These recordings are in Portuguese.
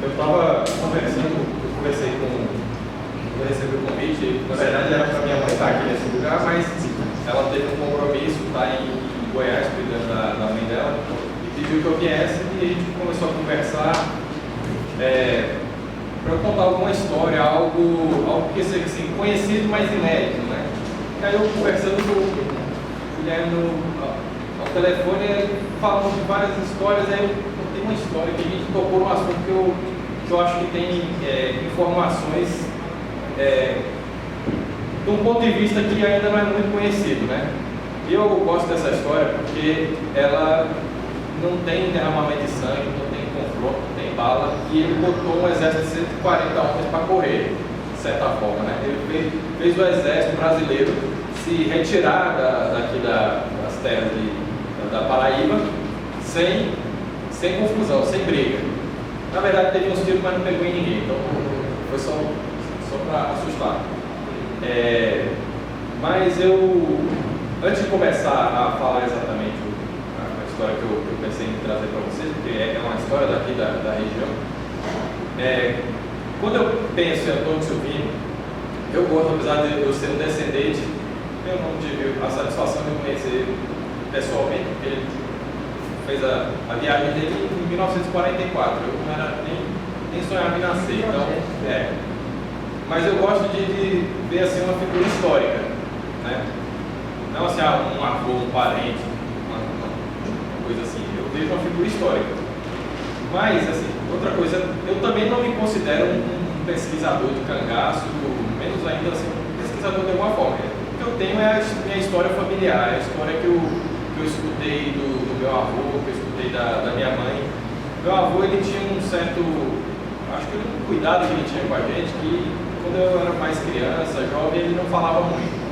eu estava conversando, eu conversei com, eu recebi o convite, na verdade era para minha mãe estar aqui nesse lugar, mas ela teve um compromisso, está em Goiás, cuidando da mãe dela, e pediu que eu viesse e a gente começou a conversar para eu contar alguma história, algo que seja assim, conhecido, mas inédito, né? E aí eu conversando com o Guilherme ao telefone, ele falou de várias histórias, aí eu contei uma história que a gente tocou num assunto que eu acho que tem informações de um ponto de vista que ainda não é muito conhecido, né? E eu gosto dessa história porque ela não tem derramamento de sangue, não tem confronto, não tem bala, e ele botou um exército de 140 homens para correr, de certa forma, né? Ele fez o exército brasileiro se retirar daqui das terras da Paraíba sem confusão, sem briga. Na verdade teve uns tiros, mas não pegou em ninguém, então foi só para assustar. Mas antes de começar a falar exatamente a história que eu pensei em trazer para vocês, porque é uma história daqui da região, quando eu penso em Antônio Silvino, eu gosto, apesar de eu ser um descendente, eu não tive a satisfação de conhecer ele pessoalmente, porque ele fez a viagem dele em 1944, eu não era nem sonhava em nascer, então, mas eu gosto de ver assim uma figura histórica, né? Não assim, um avô, um parente, uma coisa assim, eu vejo uma figura histórica. Mas, assim, outra coisa, eu também não me considero um pesquisador de cangaço, menos ainda assim, um pesquisador de alguma forma. O que eu tenho é a minha história familiar, a história que eu escutei do meu avô, que eu escutei da minha mãe. Meu avô, ele tinha um certo, acho que um cuidado que ele tinha com a gente, que quando eu era mais criança, jovem, ele não falava muito.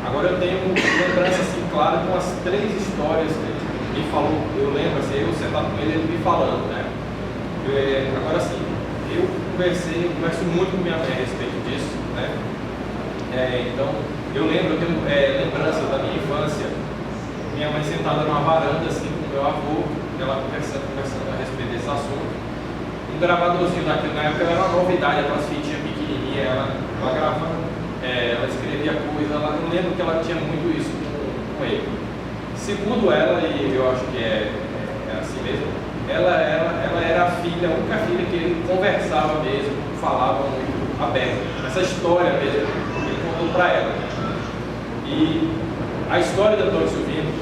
Agora eu tenho lembrança assim, clara de umas 3 histórias que ele falou, eu lembro assim, eu sentado com ele me falando, né? Agora sim, eu converso muito com minha mãe a respeito disso, né? Então, eu tenho lembrança da minha infância, minha mãe sentada numa varanda assim com meu avô, ela conversando a respeito desse assunto. Um gravadorzinho daquilo, na época era uma novidade, aquelas fitinhas pequenininhas, ela gravando, ela escrevia coisa, ela não lembro que ela tinha muito isso com ele. Segundo ela, e eu acho que é assim mesmo, ela era a única filha que ele conversava mesmo, falava muito aberto. Essa história mesmo, ele contou para ela. E a história de Antônio Silvino,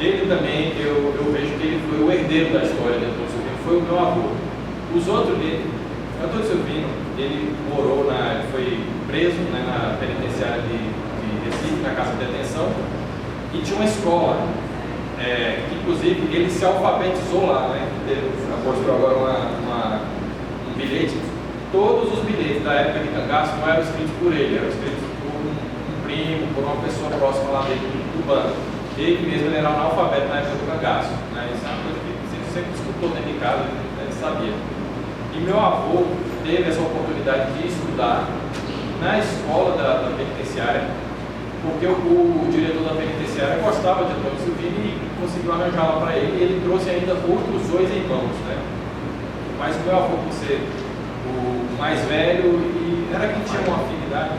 ele também, eu vejo que ele foi o herdeiro da história de Antônio Silvino, foi o meu avô. Os outros dele, Antônio Silvino, ele foi preso, né, na penitenciária de Recife, na casa de detenção, e tinha uma escola, que inclusive ele se alfabetizou lá, né? Ele mostrou agora um bilhete. Todos os bilhetes da época de cangaço não eram escritos por ele, eram escritos por um primo, por uma pessoa próxima lá dele, do banco. Ele mesmo era analfabeto na época do cangaço, né? Isso é uma coisa que você sempre escutou dentro de casa, ele sabia. E meu avô teve essa oportunidade de estudar na escola da penitenciária, porque o diretor da penitenciária gostava de Antônio Silvino e conseguiu arranjá-la para ele, e ele trouxe ainda outros 2 irmãos, né? Mas o meu avô, por ser o mais velho, e era quem tinha uma afinidade,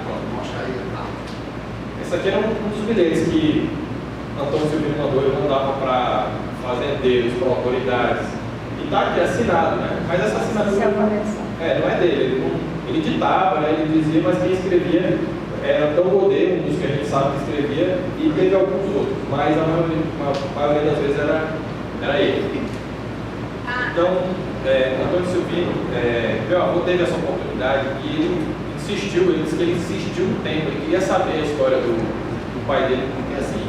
esse aqui era um dos bilhetes que Antônio Silvino mandou, ele mandava para fazendeiros, para autoridades. E está aqui assinado, né? Mas essa assinatura não é dele, ele ditava, né? Ele dizia, mas quem escrevia era tão rodeio, um dos que a gente sabe que escrevia, e teve alguns outros, mas a maioria das vezes era ele. Então, Antônio Silvino, meu avô teve essa oportunidade e ele disse que ele insistiu um tempo, ele queria saber a história do pai dele, porque assim,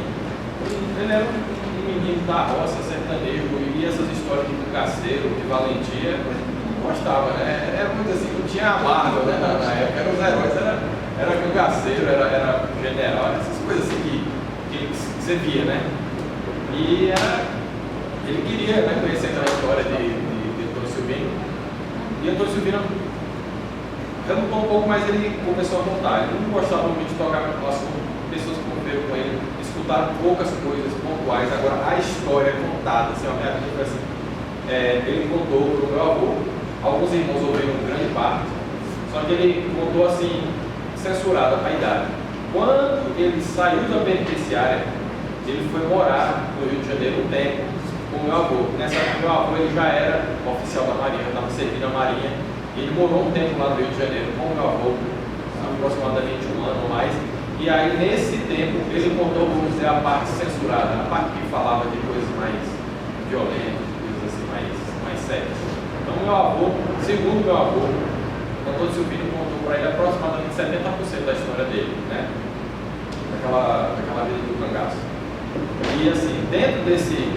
ele era um menino da roça, sertanejo, e essas histórias de cangaceiro, de valentia, não gostava, né? Era muito assim, não tinha amargo, né? Na época eram os heróis, era cangaceiro, era general, essas coisas assim que você via, né? E ele queria, né, conhecer aquela história de Antônio Silvino. E Antônio Silvino relutou um pouco, mas ele começou a contar. Ele não gostava muito de tocar com pessoas que conviveram com ele, escutaram poucas coisas pontuais. Agora, a história contada, assim, a minha vida foi assim. Ele contou para o meu avô alguns alguns irmãos ouviram grande parte, só que ele contou assim, censurado a idade. Quando ele saiu da penitenciária, ele foi morar no Rio de Janeiro um tempo com meu avô. Nessa época, meu avô ele já era oficial da Marinha, estava servindo a Marinha. Ele morou um tempo lá no Rio de Janeiro com meu avô, aproximadamente um ano ou mais. E aí, nesse tempo, ele contou, vamos dizer, a parte censurada, a parte que falava de coisas mais violentas, coisas assim, mais sérias. Então, meu avô, segundo meu avô, Antônio Silvino contou para ele aproximadamente 70% da história dele, né? Daquela vida do cangaço. E assim, dentro desse,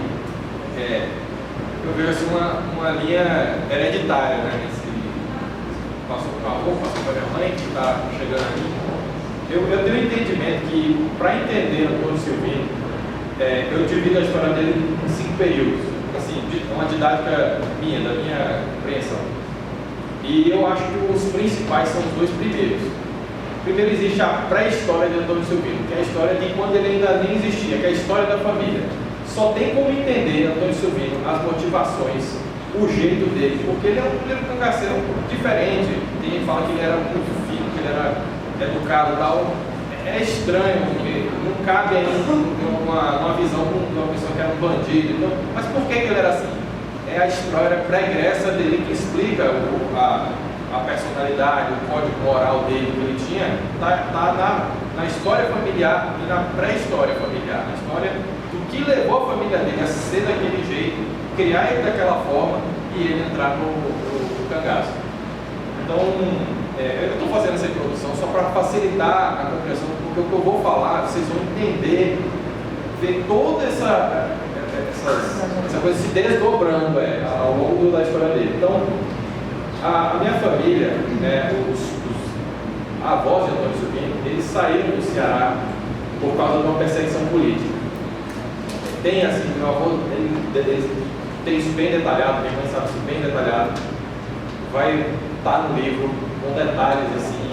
eu vejo assim uma linha hereditária, né? Passou para o avô, passou para minha mãe, que está chegando aqui. Eu tenho um entendimento que, para entender Antônio Silvino, eu divido a história dele em 5 períodos, assim, uma didática minha, da minha compreensão. E eu acho que os principais são os 2 primeiros. Primeiro existe a pré-história de Antônio Silvino, que é a história de quando ele ainda nem existia, que é a história da família. Só tem como entender Antônio Silvino as motivações, o jeito dele, porque ele é um cangaceiro diferente. Tem gente que fala que ele era muito fino, que ele era educado e tal. É estranho, porque não cabe aí uma visão de uma pessoa que era um bandido. Então, mas por que ele era assim? É a história pregressa dele que explica a personalidade, o código moral dele que ele tinha, está na história familiar e na pré-história familiar, na história do que levou a família dele a ser daquele jeito, criar ele daquela forma e ele entrar no cangaço. Então, eu estou fazendo essa introdução só para facilitar a compreensão, porque o que eu vou falar, vocês vão entender, ver toda essa coisa se desdobrando ao longo da história dele. Então, a minha família, os avós de Antônio Silvino, eles saíram do Ceará por causa de uma perseguição política. Tem assim, meu avô, ele tem isso bem detalhado, minha mãe sabe isso bem detalhado, vai estar no livro com detalhes assim,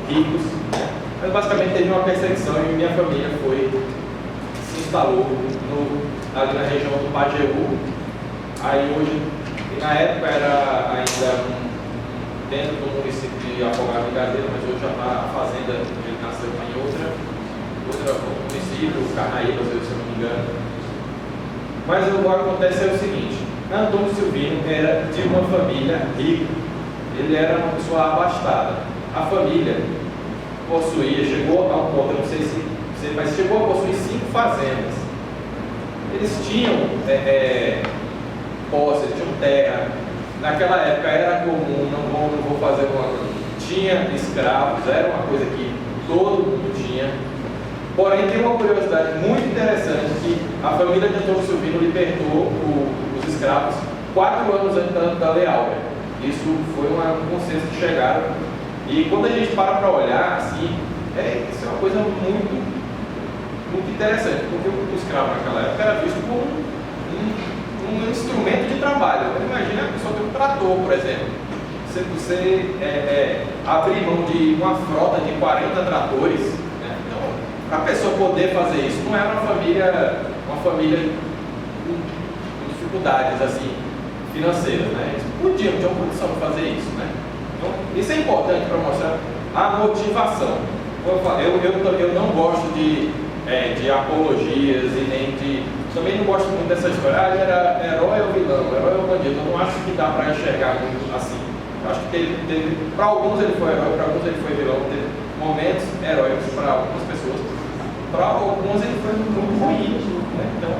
ricos, né? Mas basicamente teve uma perseguição e minha família se instalou ali na região do Pajeú. Aí hoje, na época era ainda dentro do município de Afogado e Gadeira, mas hoje já está a fazenda, ele nasceu em outro município, Carnaíba, se eu não me engano. Mas o que acontece é o seguinte: Antônio Silvino era de uma família rica, ele era uma pessoa abastada. A família chegou a um ponto, eu não sei se mas chegou a possuir 5 fazendas. Eles tinham posses, tinham terra. Naquela época era comum, não vou fazer tinha escravos, era uma coisa que todo mundo tinha. Porém, tem uma curiosidade muito interessante, que a família de Antônio Silvino libertou os escravos 4 anos antes da Lei Áurea. Isso foi um consenso que chegaram. E quando a gente para olhar, assim, isso é uma coisa muito, muito interessante, porque o escravo naquela época era visto como um instrumento de trabalho. Imagina a pessoa ter um trator, por exemplo. Você abrir mão de uma frota de 40 tratores, né? Então, para a pessoa poder fazer isso, não era uma família com dificuldades assim, financeiras, né? Eles podiam ter uma condição de fazer isso, né? Então, isso é importante para mostrar a motivação. Como eu falei, eu não gosto de apologias e nem de... Também não gosto muito dessa história. Ele era herói ou vilão, herói ou bandido. Eu não acho que dá para enxergar muito assim. Eu acho que para alguns ele foi herói, para alguns ele foi vilão. Teve momentos heróicos para algumas pessoas. Para alguns ele foi muito ruim, né? Então,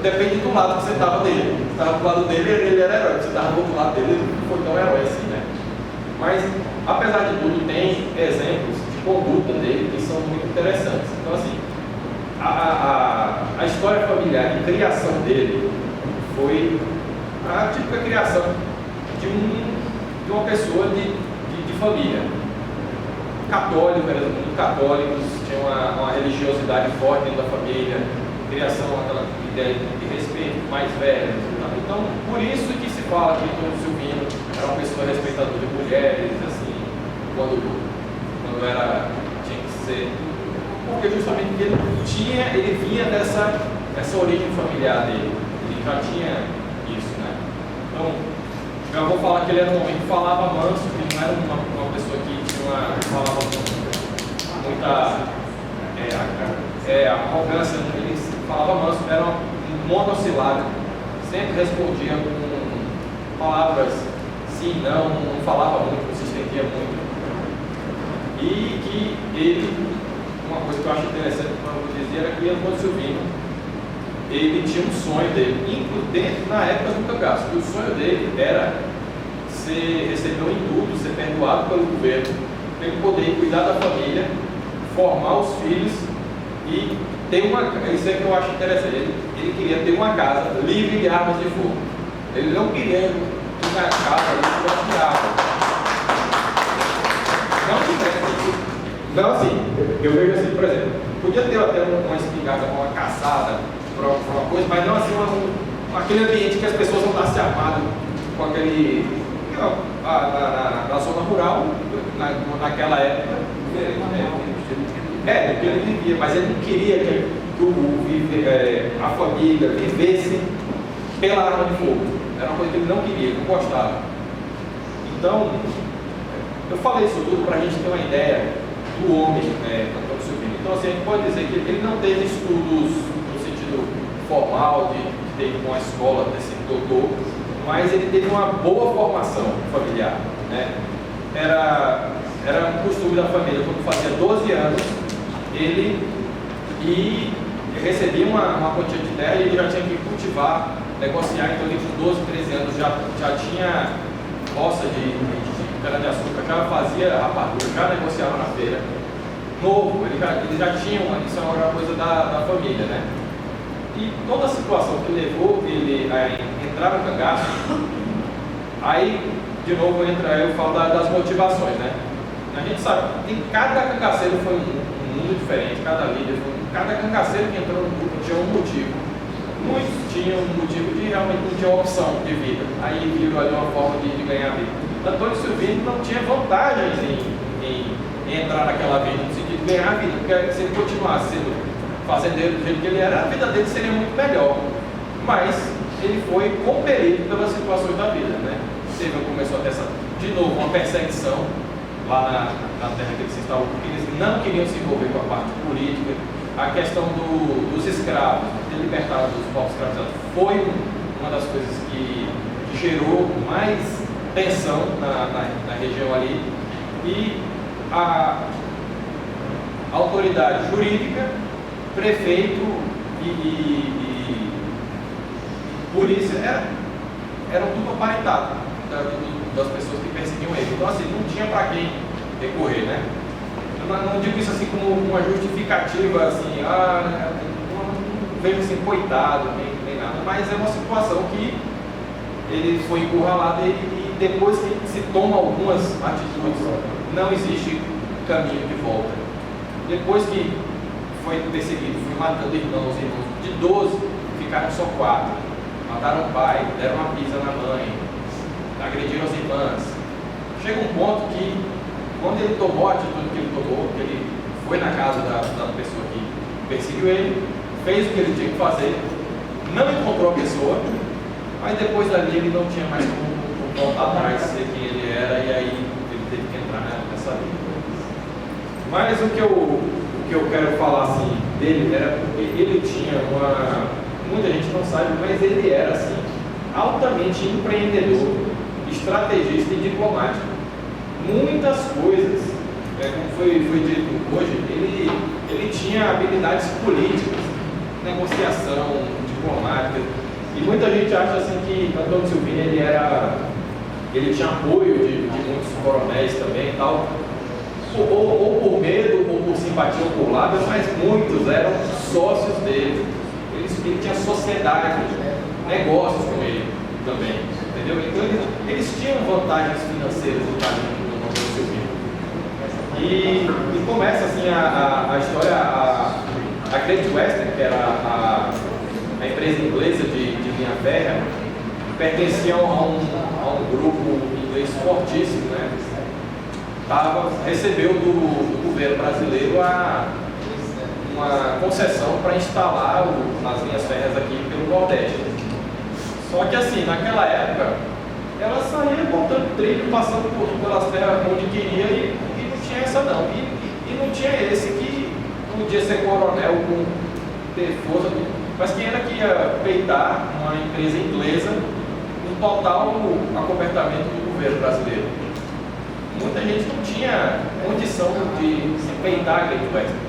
depende do lado que você estava dele. Se estava do lado dele, ele era herói. Se você estava do outro lado dele, ele não foi tão herói assim, né? Mas, apesar de tudo, tem exemplos de conduta dele que são muito interessantes. Então, assim, a história familiar e criação dele foi a típica criação de uma pessoa de família. Católico, eram muito católicos, tinha uma religiosidade forte dentro da família, criação, aquela ideia de respeito mais velhos. Então, por isso que se fala que Antônio Silvino era uma pessoa respeitadora de mulheres, assim, quando tinha que ser. Porque justamente ele vinha dessa origem familiar dele, ele já tinha isso, né? Então, Meu avô falava que ele era um homem que falava manso, que não era uma pessoa que falava com muita arrogância, ele falava manso, era um monossilábico, sempre respondia com palavras sim, não falava muito, não se estendia muito. E que ele, uma coisa que eu acho interessante que eu vou dizer era que Antônio Silvino, ele tinha um sonho dele, dentro na época do cangaço, que o sonho dele era receber um indulto, ser perdoado pelo governo, para ele poder cuidar da família, formar os filhos e ter isso é que eu acho interessante, ele queria ter uma casa livre de armas de fogo. Ele não queria que na casa ali tivesse de arma. Não tivesse. Então assim, eu vejo assim, por exemplo, podia ter até uma espingarda, uma caçada, para uma coisa, mas não assim aquele ambiente que as pessoas não estão se armadas com aquele. Na zona rural, naquela época, porque ele vivia, mas ele não queria que a família vivesse pela arma de fogo. Era uma coisa que ele não queria, ele não gostava. Então, eu falei isso tudo para a gente ter uma ideia do homem, Antônio Silvino. Então, assim, a gente pode dizer que ele não teve estudos no sentido formal, de ter ido a uma escola, ter sido doutor, mas ele teve uma boa formação familiar, né? Era um costume da família, quando fazia 12 anos, ele recebia uma quantia de terra e ele já tinha que cultivar, negociar, então ele com 12, 13 anos já tinha roça de cana-de-açúcar, já fazia rapadura, já negociava na feira. Novo, ele já tinha isso é uma coisa da família, né? E toda a situação que levou ele a entrar no cangaço, aí, de novo, eu falo das motivações, né? A gente sabe que cada cangaceiro foi um mundo diferente, cada líder cada cangaceiro que entrou no grupo tinha um motivo. Muitos tinham um motivo de realmente não tinha opção de vida, aí viram ali uma forma de ganhar vida. Antônio Silvino não tinha vantagens em entrar naquela vida, no sentido de ganhar vida, porque se ele continuasse sendo fazendeiro do jeito que ele era, a vida dele seria muito melhor. Mas ele foi compelido pelas situações da vida, né? Você começou a ter de novo uma perseguição lá na terra que eles estavam, porque eles não queriam se envolver com a parte política. A questão dos escravos, de libertar os povos escravizados, foi uma das coisas que gerou mais tensão na região ali. E a autoridade jurídica, prefeito e polícia eram tudo aparentado das pessoas que perseguiam ele. Então assim, não tinha para quem recorrer, né? Eu não digo isso assim como uma justificativa, assim, não vejo assim, coitado, nem nada, mas é uma situação que ele foi encurralado e depois que se toma algumas atitudes, não existe caminho de volta. Depois que foi perseguido, foi matando irmãos, de 12, ficaram só 4. Mataram o pai, deram uma pisa na mãe, agrediram as irmãs. Chega um ponto que, quando ele tomou a atitude que ele tomou, que ele foi na casa da pessoa que perseguiu ele, fez o que ele tinha que fazer, não encontrou a pessoa, mas depois dali ele não tinha mais como voltar atrás, ser quem ele era, e aí ele teve que entrar nessa vida. Mas o que eu quero falar assim, dele era porque ele tinha muita gente não sabe, mas ele era assim, altamente empreendedor, estrategista e diplomático. Muitas coisas, como foi dito hoje, ele tinha habilidades políticas, negociação, diplomática, e muita gente acha assim que Antônio Silvino ele tinha apoio de muitos coronéis também e tal, ou por medo, ou por simpatia, ou por lábio, mas muitos eram sócios dele. Ele tinha sociedade, negócios com ele também, entendeu? Então eles tinham vantagens financeiras no caminho do Antônio Silvino. E começa assim a história, a Great Western, que era a empresa inglesa de linha férrea, pertencia a um grupo inglês fortíssimo, né? Recebeu do governo brasileiro uma concessão para instalar as linhas férreas aqui pelo Nordeste. Só que assim, naquela época, ela saía montando trilho, passando pelas terras onde queria e não tinha essa não. E não tinha esse que podia ser coronel com ter força, mas quem era que ia peitar uma empresa inglesa um total acobertamento do governo brasileiro? Muita gente não tinha condição de se peitar a Great Western.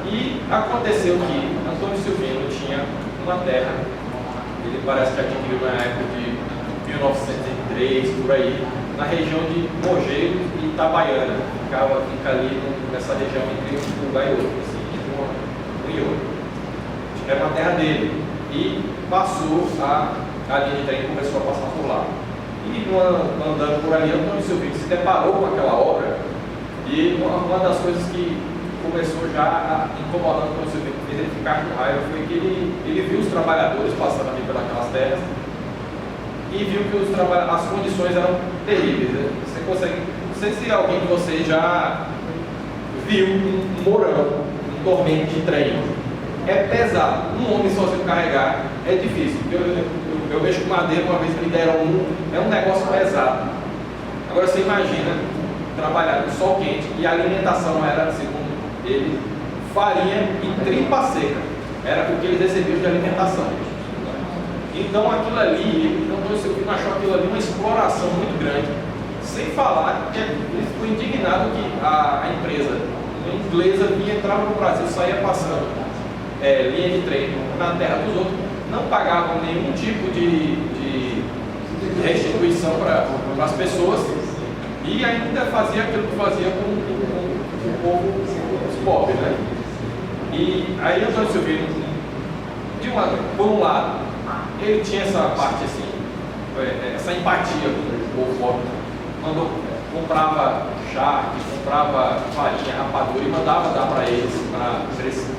E aconteceu que Antônio Silvino tinha uma terra, ele parece que adquiriu na época de 1903, por aí, na região de Mogeiro e Itabaiana. Fica ali nessa região entre um lugar e outro, assim, um e outro. Era uma terra dele. E passou a linha de trem, começou a passar por lá. E andando por ali, Antônio Silvino se deparou com aquela obra. E uma das coisas que começou já a incomodar Antônio Silvino, fez ele ficar com raiva, foi que ele viu os trabalhadores passando ali pelas terras e viu que as condições eram terríveis. Né? Você consegue, não sei se alguém de vocês já viu um morão, um dormente de trem. É pesado. Um homem sozinho carregar é difícil. Eu mexo com madeira, uma vez me deram é um negócio pesado. Agora você imagina trabalhar no sol quente e a alimentação era, segundo ele, farinha e tripa seca. Era o que eles recebiam de alimentação. Então aquilo ali, Antônio Silvino achou aquilo ali uma exploração muito grande. Sem falar que ele ficou indignado que a empresa inglesa entrava no Brasil, saía passando linha de trem na terra dos outros, não pagavam nenhum tipo de restituição para as pessoas e ainda fazia aquilo que fazia com o povo, os pobres, né? E aí Antônio Silvino, por um lado, ele tinha essa parte assim, essa empatia com o povo pobre, comprava charque, comprava farinha, rapadura e mandava dar para eles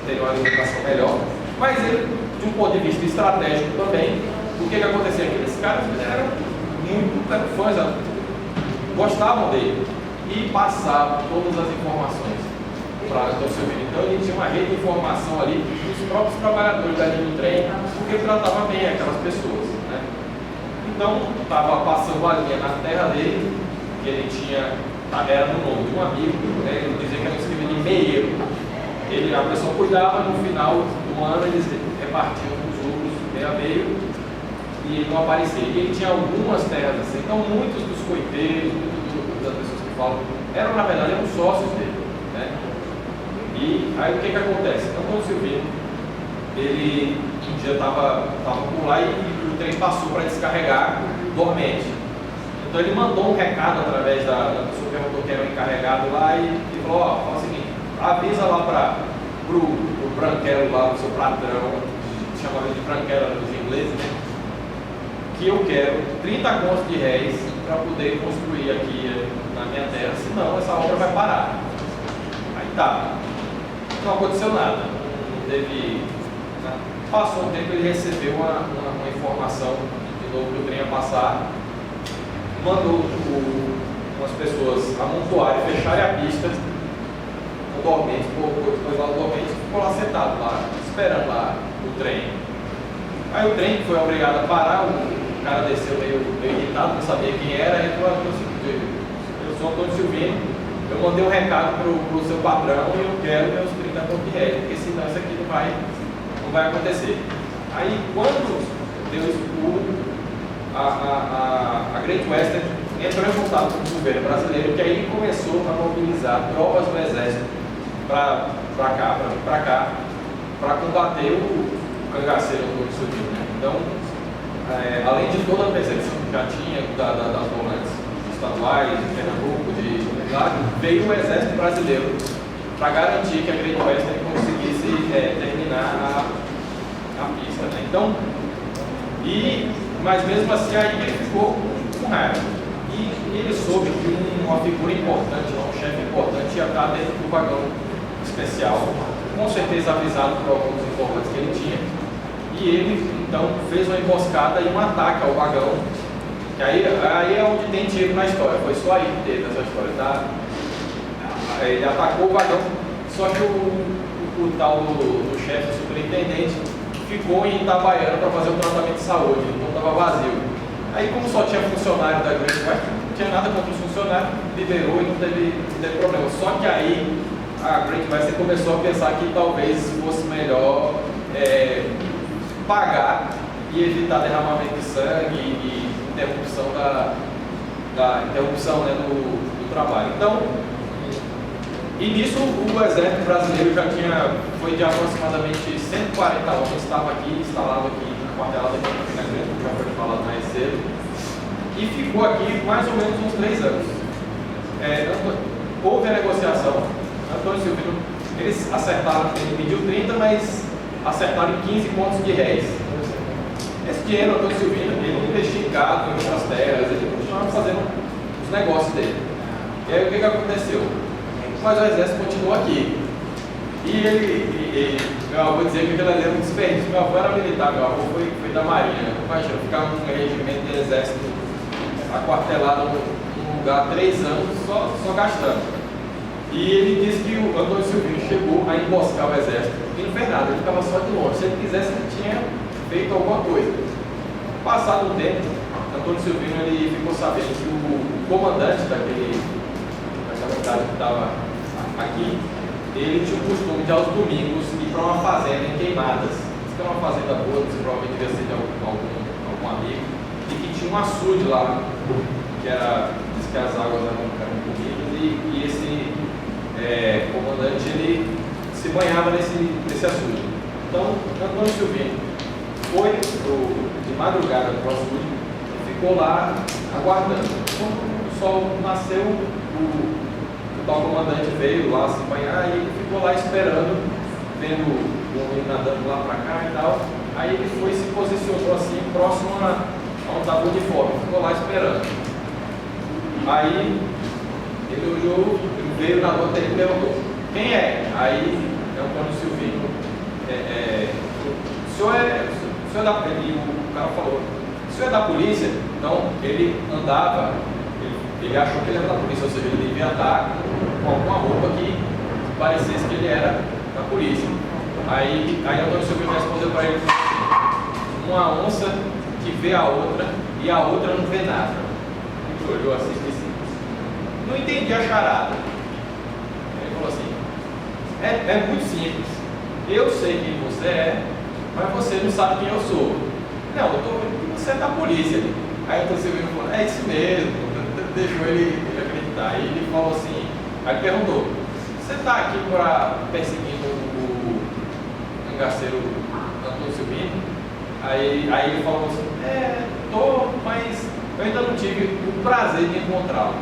terem uma alimentação melhor. Mas ele, de um ponto de vista estratégico também, o que acontecia? Aqueles caras eram muito fãs, gostavam dele e passavam todas as informações para Antônio Silvino. Então ele tinha uma rede de informação ali dos próprios trabalhadores da linha do trem, porque ele tratava bem aquelas pessoas. Né? Então estava passando a linha na terra dele, que ele tinha, era no nome de um amigo, né? Ele dizia que era escrito de meieiro. A pessoa cuidava, no final do ano eles repartiam os lucros meio a meio e ele não aparecia. E ele tinha algumas terras assim, então muitos dos coiteiros, das pessoas que falam, eram na verdade sócios dele. Né? E aí o que acontece? Então, Antônio Silvino, ele um dia estava por lá e o trem passou para descarregar dormente. Então ele mandou um recado através da pessoa que perguntou que era o encarregado lá e falou, fala o seguinte, avisa lá pro branquelo lá, do seu patrão, chamava ele de branquelo dos ingleses, né? Que eu quero 30 contos de réis para poder construir aqui na minha terra, senão essa obra vai parar. Aí tá. Não aconteceu nada. Não teve. Né? Passou um tempo, ele recebeu uma informação de novo que o trem ia passar. Mandou umas pessoas amontoarem, fecharem a pista no dormente, depois lá no dormente, ficou lá sentado lá, esperando lá o trem. Aí o trem foi obrigado a parar, o cara desceu meio irritado, não sabia quem era, e falou, eu sou Antônio Silvino, eu mandei um recado pro seu patrão e eu quero meus 30 pontos de réis, porque senão isso aqui não vai acontecer. Aí quando deu esse pulo, a Great Western entrou em contato com o governo brasileiro, que aí começou a mobilizar tropas do exército para cá, para combater o cangaceiro Antônio Silvino. Então, além de toda a perseguição que já tinha das volantes estaduais, de Pernambuco, lá, veio o exército brasileiro para garantir que a Great Western conseguisse terminar a pista. Né? Então, mas mesmo assim aí ele ficou com raiva. E ele soube que uma figura importante, um chefe importante, ia estar dentro do vagão especial, com certeza avisado por alguns informantes que ele tinha. E ele então fez uma emboscada e um ataque ao vagão. Que aí é onde tem tiro na história, foi só aí que teve essa história. Tá? Ele atacou o vagão, só que o tal do chefe, do superintendente, ficou em Itabaiana para fazer o tratamento de saúde, então estava vazio. Aí, como só tinha funcionário da Great Western, não tinha nada contra os funcionários, liberou e não teve problema. Só que aí a Great Western começou a pensar que talvez fosse melhor pagar e evitar derramamento de sangue e interrupção interrupção, né, do trabalho. Então, e nisso o exército brasileiro foi de aproximadamente 140 homens, estava aqui, instalado aqui, quartelado aqui na Campina Grande, como já foi falado mais cedo, e ficou aqui mais ou menos uns 3 anos. Houve a negociação, Antônio Silvino, eles acertaram, ele pediu 30, mas acertaram em 15 contos de réis. Esse dinheiro, Antônio Silvino, ele investiu em gado, em outras terras, ele continuava fazendo os negócios dele. E aí o que aconteceu? Mas o exército continuou aqui. E meu avô dizia que aquilo ali era um desperdício. Meu avô era militar, meu avô foi da Marinha. Imagina, ficar num regimento de exército aquartelado num lugar 3 anos só gastando. E ele disse que o Antônio Silvino chegou a emboscar o exército e não fez nada, ele ficava só de longe. Se ele quisesse, ele tinha feito alguma coisa. Passado um tempo, Antônio Silvino ele ficou sabendo que o comandante daquela unidade que estava aqui, ele tinha o costume de aos domingos ir para uma fazenda em Queimadas. Isso que era uma fazenda boa, que provavelmente devia ser de algum amigo, e que tinha um açude lá, diz que as águas eram comidas, e esse comandante ele se banhava nesse açude. Então, Antônio Silvino foi de madrugada para o açude e ficou lá aguardando. Quando o sol nasceu, o tal comandante veio lá se banhar e ele ficou lá esperando, vendo o homem nadando lá para cá e tal. Aí ele foi e se posicionou assim, próximo a um tabu de fome, ficou lá esperando. Aí ele olhou, ele veio na outra e perguntou: quem é? Aí Antônio Silvino, o senhor é da polícia? E o cara falou: o senhor é da polícia? Então ele andava, ele achou que ele era da polícia, ou seja, ele devia andar com alguma roupa que parecesse que ele era da polícia. Aí Antônio Silvino respondeu para ele: uma onça que vê a outra e a outra não vê nada. Ele olhou assim e disse: não entendi a charada. Ele falou assim: é muito simples. Eu sei quem você é, mas você não sabe quem eu sou. Não, você é da polícia. Aí Antônio Silvino falou: é isso mesmo. Deixou ele acreditar. Aí ele falou assim, aí ele perguntou: você está aqui perseguindo o cangaceiro Antônio Silvino? Aí ele falou assim: tô, mas eu ainda não tive o prazer de encontrá-lo.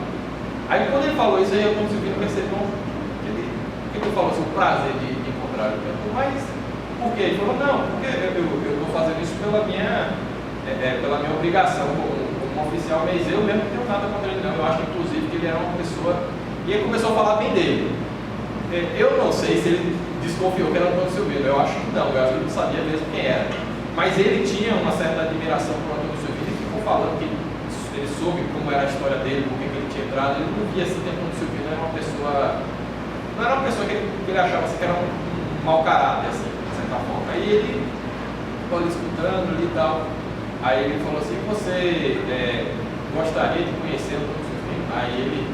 Aí quando ele falou isso, aí o Antônio Silvino percebeu que ele falou assim, o prazer de encontrá-lo. Ele perguntou: mas por quê? Ele falou: não, porque eu estou fazendo isso pela minha obrigação como oficial, mas eu mesmo não tenho nada contra ele não. Eu acho inclusive que ele era uma pessoa. E ele começou a falar bem dele. Eu não sei se ele desconfiou que era Antônio Silvino, eu acho que não, eu acho que ele não sabia mesmo quem era. Mas ele tinha uma certa admiração por Antônio Silvino e ficou falando que ele soube como era a história dele, por que ele tinha entrado. Ele não via assim que Antônio Silvino era uma pessoa. Não era uma pessoa que ele achava assim, que era um mau caráter, assim, de certa forma. Aí ele ficou ali escutando ali e tal. Aí ele falou assim: você gostaria de conhecer o Antônio Silvino? Aí ele: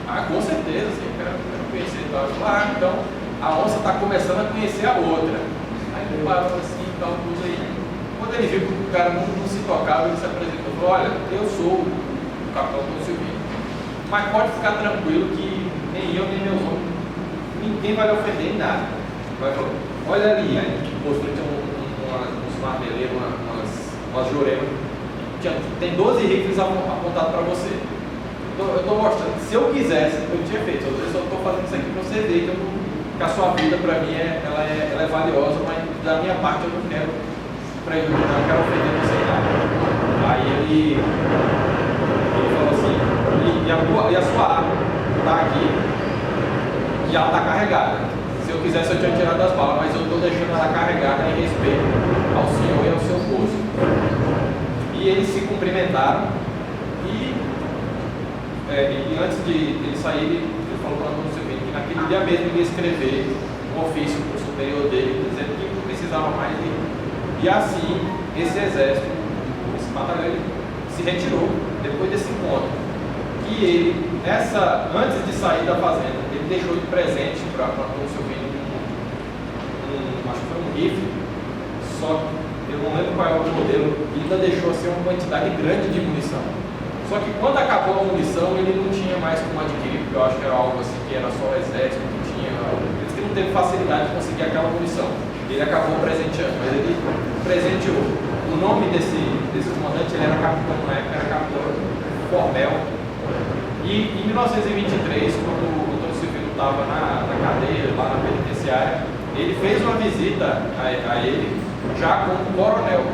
com certeza, sim, eu quero conhecer e tal. Ele falou: então a onça está começando a conhecer a outra. Aí ele parou assim e tal, tudo aí. Quando ele viu que o cara não se tocava, ele se apresentou e falou: olha, eu sou o capitão Antônio Silvino, mas pode ficar tranquilo que nem eu, nem meus homens, ninguém vai lhe ofender em nada. Vai falar: olha ali, aí mostrou que tinha uns marmeleiros, umas juremas, tem 12 rifles apontados para você. Eu estou mostrando, se eu quisesse, eu tinha feito. Às vezes eu estou fazendo isso aqui para você ver que a sua vida para mim ela é valiosa, mas da minha parte eu não quero prejudicar, eu não quero ofender você em nada. Aí ele falou assim: e a sua arma está aqui, e ela está carregada. Se eu quisesse eu tinha tirado as balas, mas eu estou deixando ela carregada em respeito ao senhor e ao seu posto. E eles se cumprimentaram e antes de ele sair, ele falou para o Antônio Silvino que naquele dia mesmo ele ia escrever um ofício para o superior dele, dizendo que não precisava mais de. E assim, esse exército, esse batalhão, se retirou depois desse encontro. Que ele, antes de sair da fazenda, ele deixou de presente para o seu filho acho que foi um rifle, só que eu não lembro qual é o modelo, e ainda deixou assim, uma quantidade grande de munição. Só que quando acabou a munição, ele não tinha mais como adquirir, porque eu acho que era algo assim que era só o exército que tinha. Eles que não teve facilidade de conseguir aquela munição. Ele acabou presenteando, mas ele presenteou. O nome desse comandante, ele era capitão, na época era capitão Formel. E em 1923, quando o Antônio Silvino estava na cadeia, lá na penitenciária, ele fez uma visita a ele já como coronel,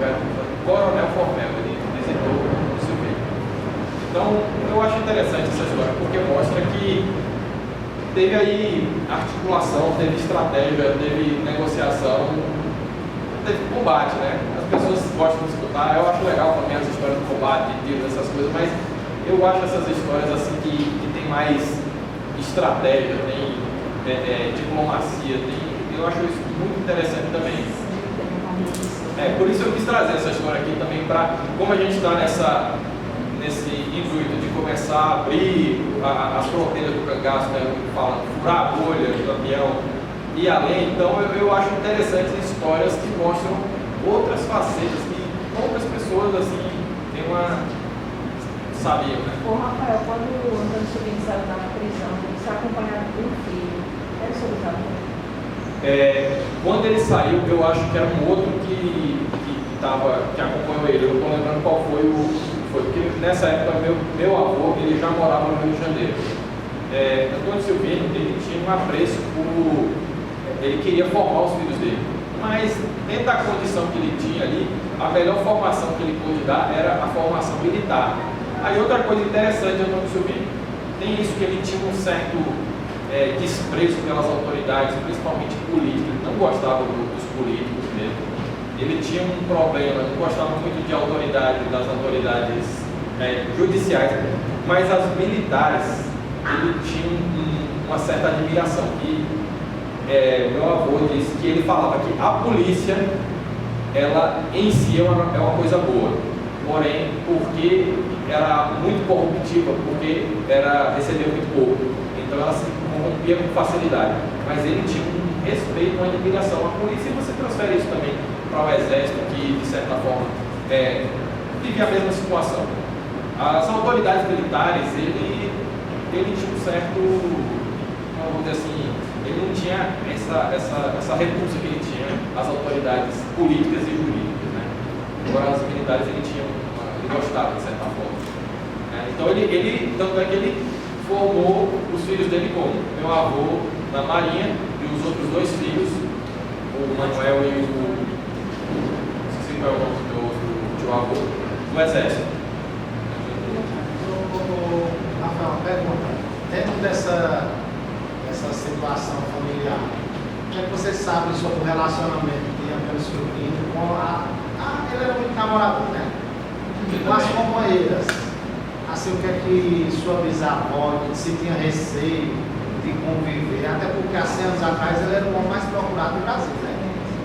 coronel Formel. Ele visitou o Silvino. Então, eu acho interessante essa história, porque mostra que teve aí articulação, teve estratégia, teve negociação, teve combate, né? As pessoas gostam de escutar, eu acho legal também as histórias do combate, de tiros, essas coisas, mas eu acho essas histórias assim que tem mais estratégia, tem diplomacia, eu acho isso muito interessante também. Por isso eu quis trazer essa história aqui também, para como a gente está nesse intuito de começar a abrir as fronteiras do cangaço, né, fala, furar a bolha do avião e além. Então eu acho interessante histórias que mostram outras facetas que poucas pessoas assim sabiam, né? Ô Rafael, quando o Antônio Silvino saiu da prisão, ele está acompanhado de um filho, era sobre o caso? Quando ele saiu, eu acho que era um outro que acompanhou ele. Eu não estou lembrando qual foi porque nessa época meu avô ele já morava no Rio de Janeiro. Antônio Silvino, ele tinha um apreço ele queria formar os filhos dele, mas dentro da condição que ele tinha ali, a melhor formação que ele pôde dar era a formação militar. Aí outra coisa interessante de Antônio Silvino, tem isso que ele tinha um certo desprezo pelas autoridades, principalmente políticas. Ele não gostava dos políticos mesmo. Ele tinha um problema, não gostava muito das autoridades judiciais, mas as militares, ele tinha uma certa admiração. Meu avô disse que ele falava que a polícia, ela em si é uma coisa boa, porém, porque era muito corruptiva, porque recebia muito pouco, então ela se corrompia com facilidade. Mas ele tinha um respeito, uma admiração à polícia, e você transfere isso também para o exército, que de certa forma vive a mesma situação. As autoridades militares, ele tinha um certo, vamos dizer assim, ele não tinha essa repulsa que ele tinha às autoridades políticas e jurídicas, né? Agora as militares ele gostava de certa forma. Então tanto é que ele formou os filhos dele como meu avô na Marinha e os outros dois filhos, o Manuel e esqueci qual é o nome do outro tio avô, do exército. Rafael, uma pergunta. Dentro dessa situação familiar, o que é que você sabe sobre o relacionamento de Antônio Silvino com ele era muito namorador, né? Com as companheiras. Assim, o que é que sua bisavó, se tinha receio de conviver, até porque há 100 anos atrás ele era o homem mais procurado do Brasil, né?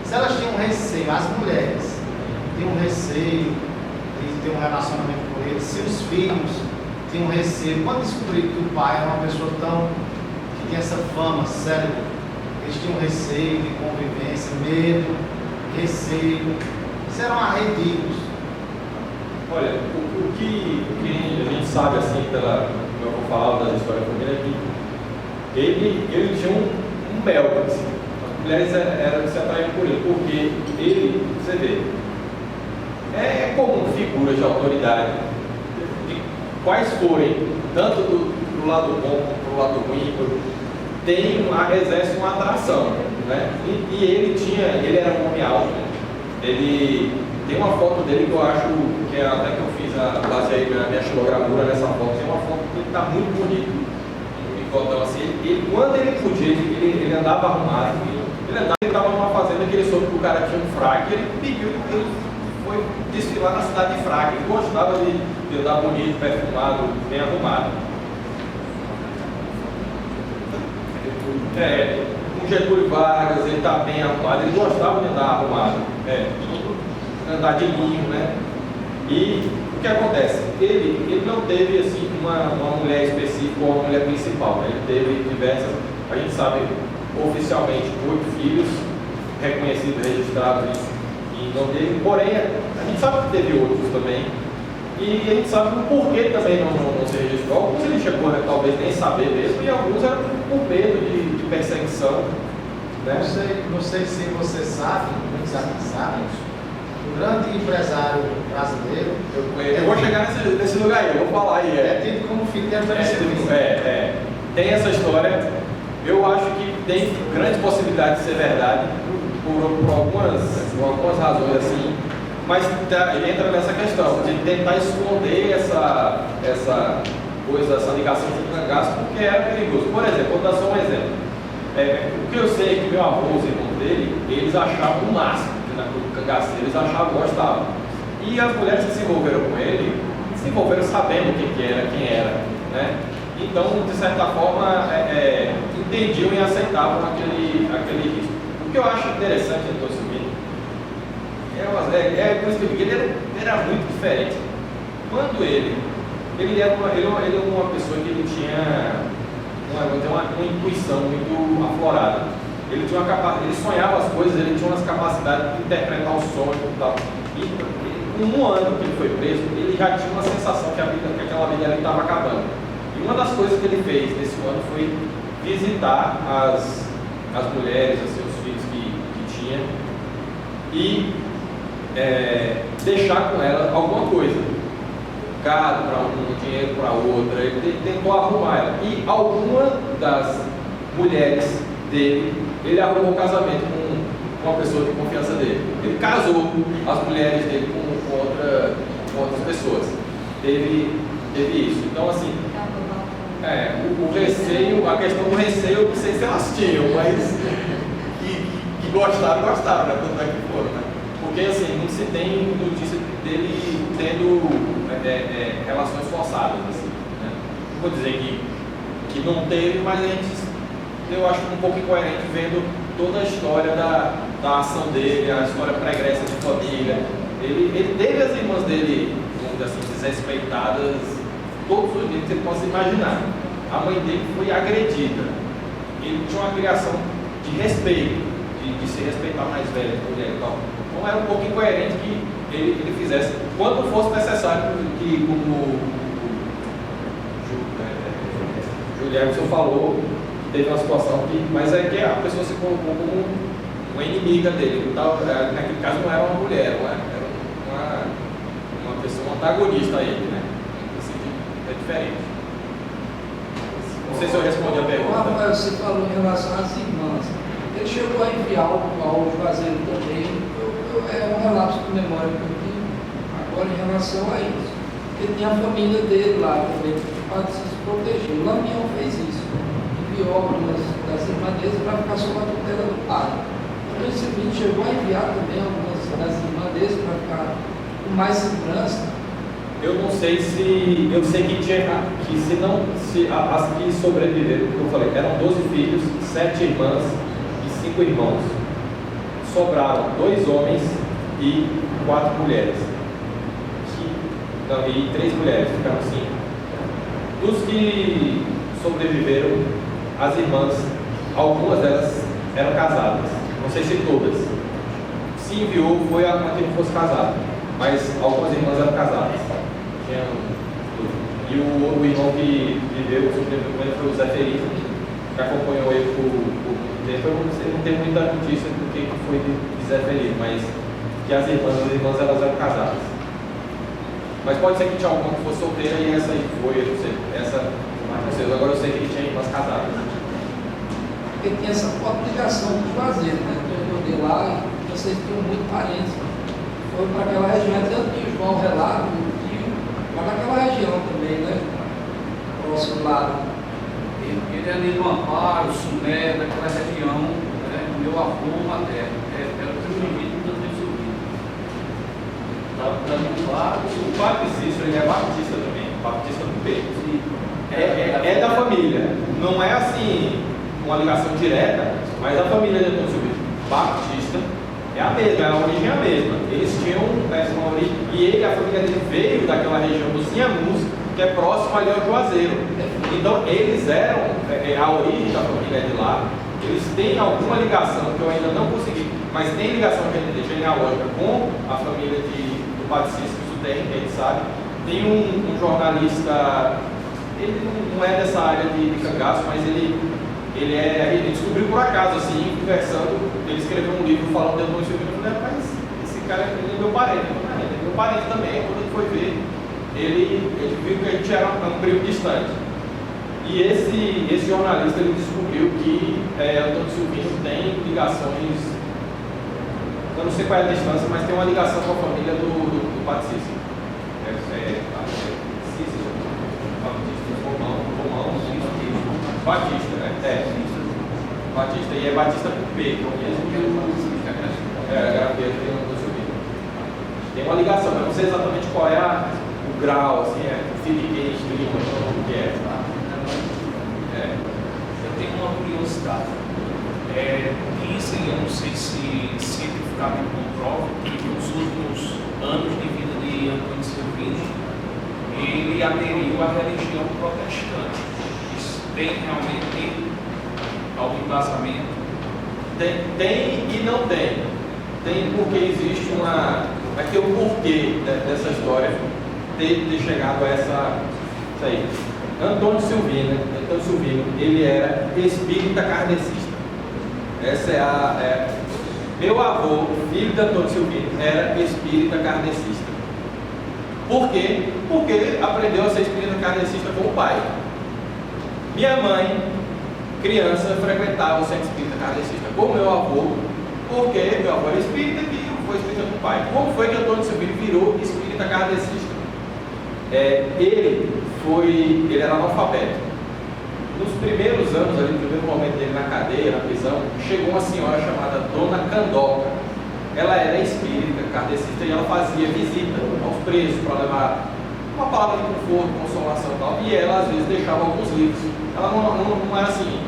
Se elas tinham receio, as mulheres tinham receio de ter um relacionamento com ele, se os filhos tinham receio, quando descobriram que o pai era uma pessoa que tinha essa fama célebre, eles tinham receio de convivência, medo, receio, eles eram arredidos. Olha, o que a gente sabe assim, eu vou falar das histórias da família, é que ele tinha um mel, assim. As mulheres eram se atraíam por ele, porque ele, você vê, é comum figuras de autoridade, de quais forem, tanto do lado bom como do lado ruim, exerce uma atração, né? E ele era um homem alto, tem uma foto dele que eu acho, até que eu fiz a base aí na minha xilogravura nessa foto, tem uma foto que ele está muito bonito, então assim, quando ele podia, ele andava arrumado, ele estava numa fazenda que ele soube que o cara tinha um fraque, ele pediu, ele foi desfilar na cidade de fraque, ele gostava de andar bonito, perfumado, bem arrumado. Com Getúlio Vargas, ele está bem arrumado, ele gostava de andar arrumado, andar de linho, né? E O que acontece? Ele não teve assim, uma mulher específica ou uma mulher principal, né? Ele teve diversas, a gente sabe oficialmente 8 filhos reconhecidos, registrados em nome dele, porém a gente sabe que teve outros também, e a gente sabe o porquê também não se registrou. Alguns ele chegou a talvez nem saber mesmo, e alguns eram por medo de perseguição, né? Não sei se você sabe, muitos aqui sabem, o grande empresário brasileiro. Eu vou chegar nesse lugar aí, eu vou falar aí. É tido como filho de Antônio Silvino. Tem essa história. Eu acho que tem grande possibilidade de ser verdade, por algumas razões assim, mas entra nessa questão de tentar esconder essa ligação de cangaço, porque era perigoso. Por exemplo, vou dar só um exemplo. O que eu sei é que meu avô, os irmãos dele, eles achavam o máximo do cangaceiro, eles achavam, gostavam. E as mulheres que se envolveram com ele, se envolveram sabendo quem era, né? Então, de certa forma, entendiam e aceitavam aquele risco. O que eu acho interessante do Antônio Silvino por isso que eu digo, ele era muito diferente. Quando ele é uma pessoa que ele tinha uma intuição muito aflorada. Ele sonhava as coisas, ele tinha umas capacidades de interpretar o sonho e tal. E em um ano que ele foi preso, ele já tinha uma sensação que aquela vida estava acabando. E uma das coisas que ele fez nesse ano foi visitar as mulheres, os seus filhos que tinha, e deixar com ela alguma coisa. Gado para um, dinheiro para outra. Ele tentou arrumar ela. E alguma das mulheres dele, ele arrumou um casamento com uma pessoa de confiança dele. Ele casou as mulheres dele com outras pessoas. Teve isso. Então, assim, o receio, a questão do receio, eu não sei se elas tinham, mas que gostaram, né? Tanto é que foram, né? Porque, assim, não se tem notícia dele tendo relações forçadas, assim, né? Não vou dizer que não teve, mas eu acho um pouco incoerente vendo toda a história da ação dele, a história pregressa de família. Ele teve as irmãs dele, vamos dizer assim, desrespeitadas todos os dias que você possa imaginar. A mãe dele foi agredida. Ele tinha uma criação de respeito, de se respeitar mais velho, mulher e tal. Então era um pouco incoerente que ele fizesse, quando fosse necessário, que como o Juliano falou, teve uma situação mas é que a pessoa se colocou como uma inimiga dele. Então, naquele caso não era uma mulher, era uma pessoa antagonista a ele, né? Assim, é diferente. Não sei se eu respondi a pergunta. Rafael, você falou em relação às irmãs. Ele chegou a enviar ao Juazeiro também. É um relapso de memória que eu tive agora em relação a isso. Ele tinha a família dele lá também, para se proteger. O Lamião fez isso. Enviou algumas das irmãs para ficar sob a tutela do pai. Então esse vídeo chegou a enviar também algumas das irmãs para ficar com mais segurança. Eu não sei se. Eu sei que tinha. Se as que sobreviveram, como eu falei, eram 12 filhos, 7 irmãs e 5 irmãos. Sobraram 2 homens e 4 mulheres. E 3 mulheres, ficaram 5. Dos que sobreviveram, as irmãs, algumas delas eram casadas. Não sei se todas. Se enviou, foi a que não fosse casada. Mas algumas irmãs eram casadas. E o irmão que viveu, sobreviveu com ele, foi o Zé Ferito, que acompanhou ele por muito tempo. Eu não tenho muita notícia do que foi de Zé Ferito, mas que as irmãs elas eram casadas. Mas pode ser que tinha alguma que fosse solteira e essa aí foi, eu não sei. Agora eu sei que ele tinha irmãs casadas. Porque tem essa forte ligação com o Juazeiro, né? Eu de lá e vocês tinham muito parentes. Foi para aquela região, tanto que o João relata, lá naquela região também, né? Próximo lá. Ele é ali no Amparo, Sumé, daquela região, né? Meu avô materno, era o primogênito do Antônio Silvino. Estava dando um lado. O Padre Cícero, ele é batista também, batista do peito. É da família, não é assim uma ligação direta, mas a família de Antônio Silvino, batista, É a mesma, a origem é a mesma. Eles tinham uma origem, e ele, a família dele veio daquela região dos Inhamus, que é próximo ali ao Juazeiro. Então eles eram, a origem da família de lá, eles têm alguma ligação, que eu ainda não consegui, mas tem ligação genealógica com a família do Padre Cícero, isso tem, a gente sabe. Tem um jornalista, ele não é dessa área de cangaço, mas ele descobriu por acaso, assim, conversando, ele escreveu um livro falando de Antônio Silvino. Eu falei, mas esse cara ele é meu parente. Eu falei, ele é meu parente também. Quando ele foi ver, ele viu que a gente era um primo distante. E esse jornalista ele descobriu que Antônio Silvino tem ligações, eu não sei qual é a distância, mas tem uma ligação com a família do Padre Cícero. Cícero, Romão, Batista, né? Batista, e é Batista com P, que é o mesmo que o Graveiro tem no Silvino. Tem uma ligação, mas não sei exatamente qual é o grau, assim, Filipe, Lima, o que é. Eu tenho uma curiosidade. Dizem, eu não sei se cientificamente comprova, que nos últimos anos de vida de Antônio Silvino, ele aderiu à religião protestante. Isso tem realmente algum embasamento? Tem e não tem. Tem porque existe vai ter um porquê dessa história ter chegado a isso aí. Antônio Silvino, ele era espírita kardecista. Essa meu avô, filho de Antônio Silvino, era espírita kardecista. Por quê? Porque ele aprendeu a ser espírita kardecista com o pai. Minha mãe, criança, frequentava o centro espírita kardecista com meu avô, porque meu avô era espírita e foi espírita com o pai. Como foi que Antônio Silvino virou espírita kardecista? Ele era analfabeto. Nos primeiros anos, ali, no primeiro momento dele na cadeia, na prisão, chegou uma senhora chamada Dona Candoca. Ela era espírita, kardecista, e ela fazia visita aos presos para levar uma palavra de conforto, consolação e tal. E ela, às vezes, deixava alguns livros. Ela não era assim,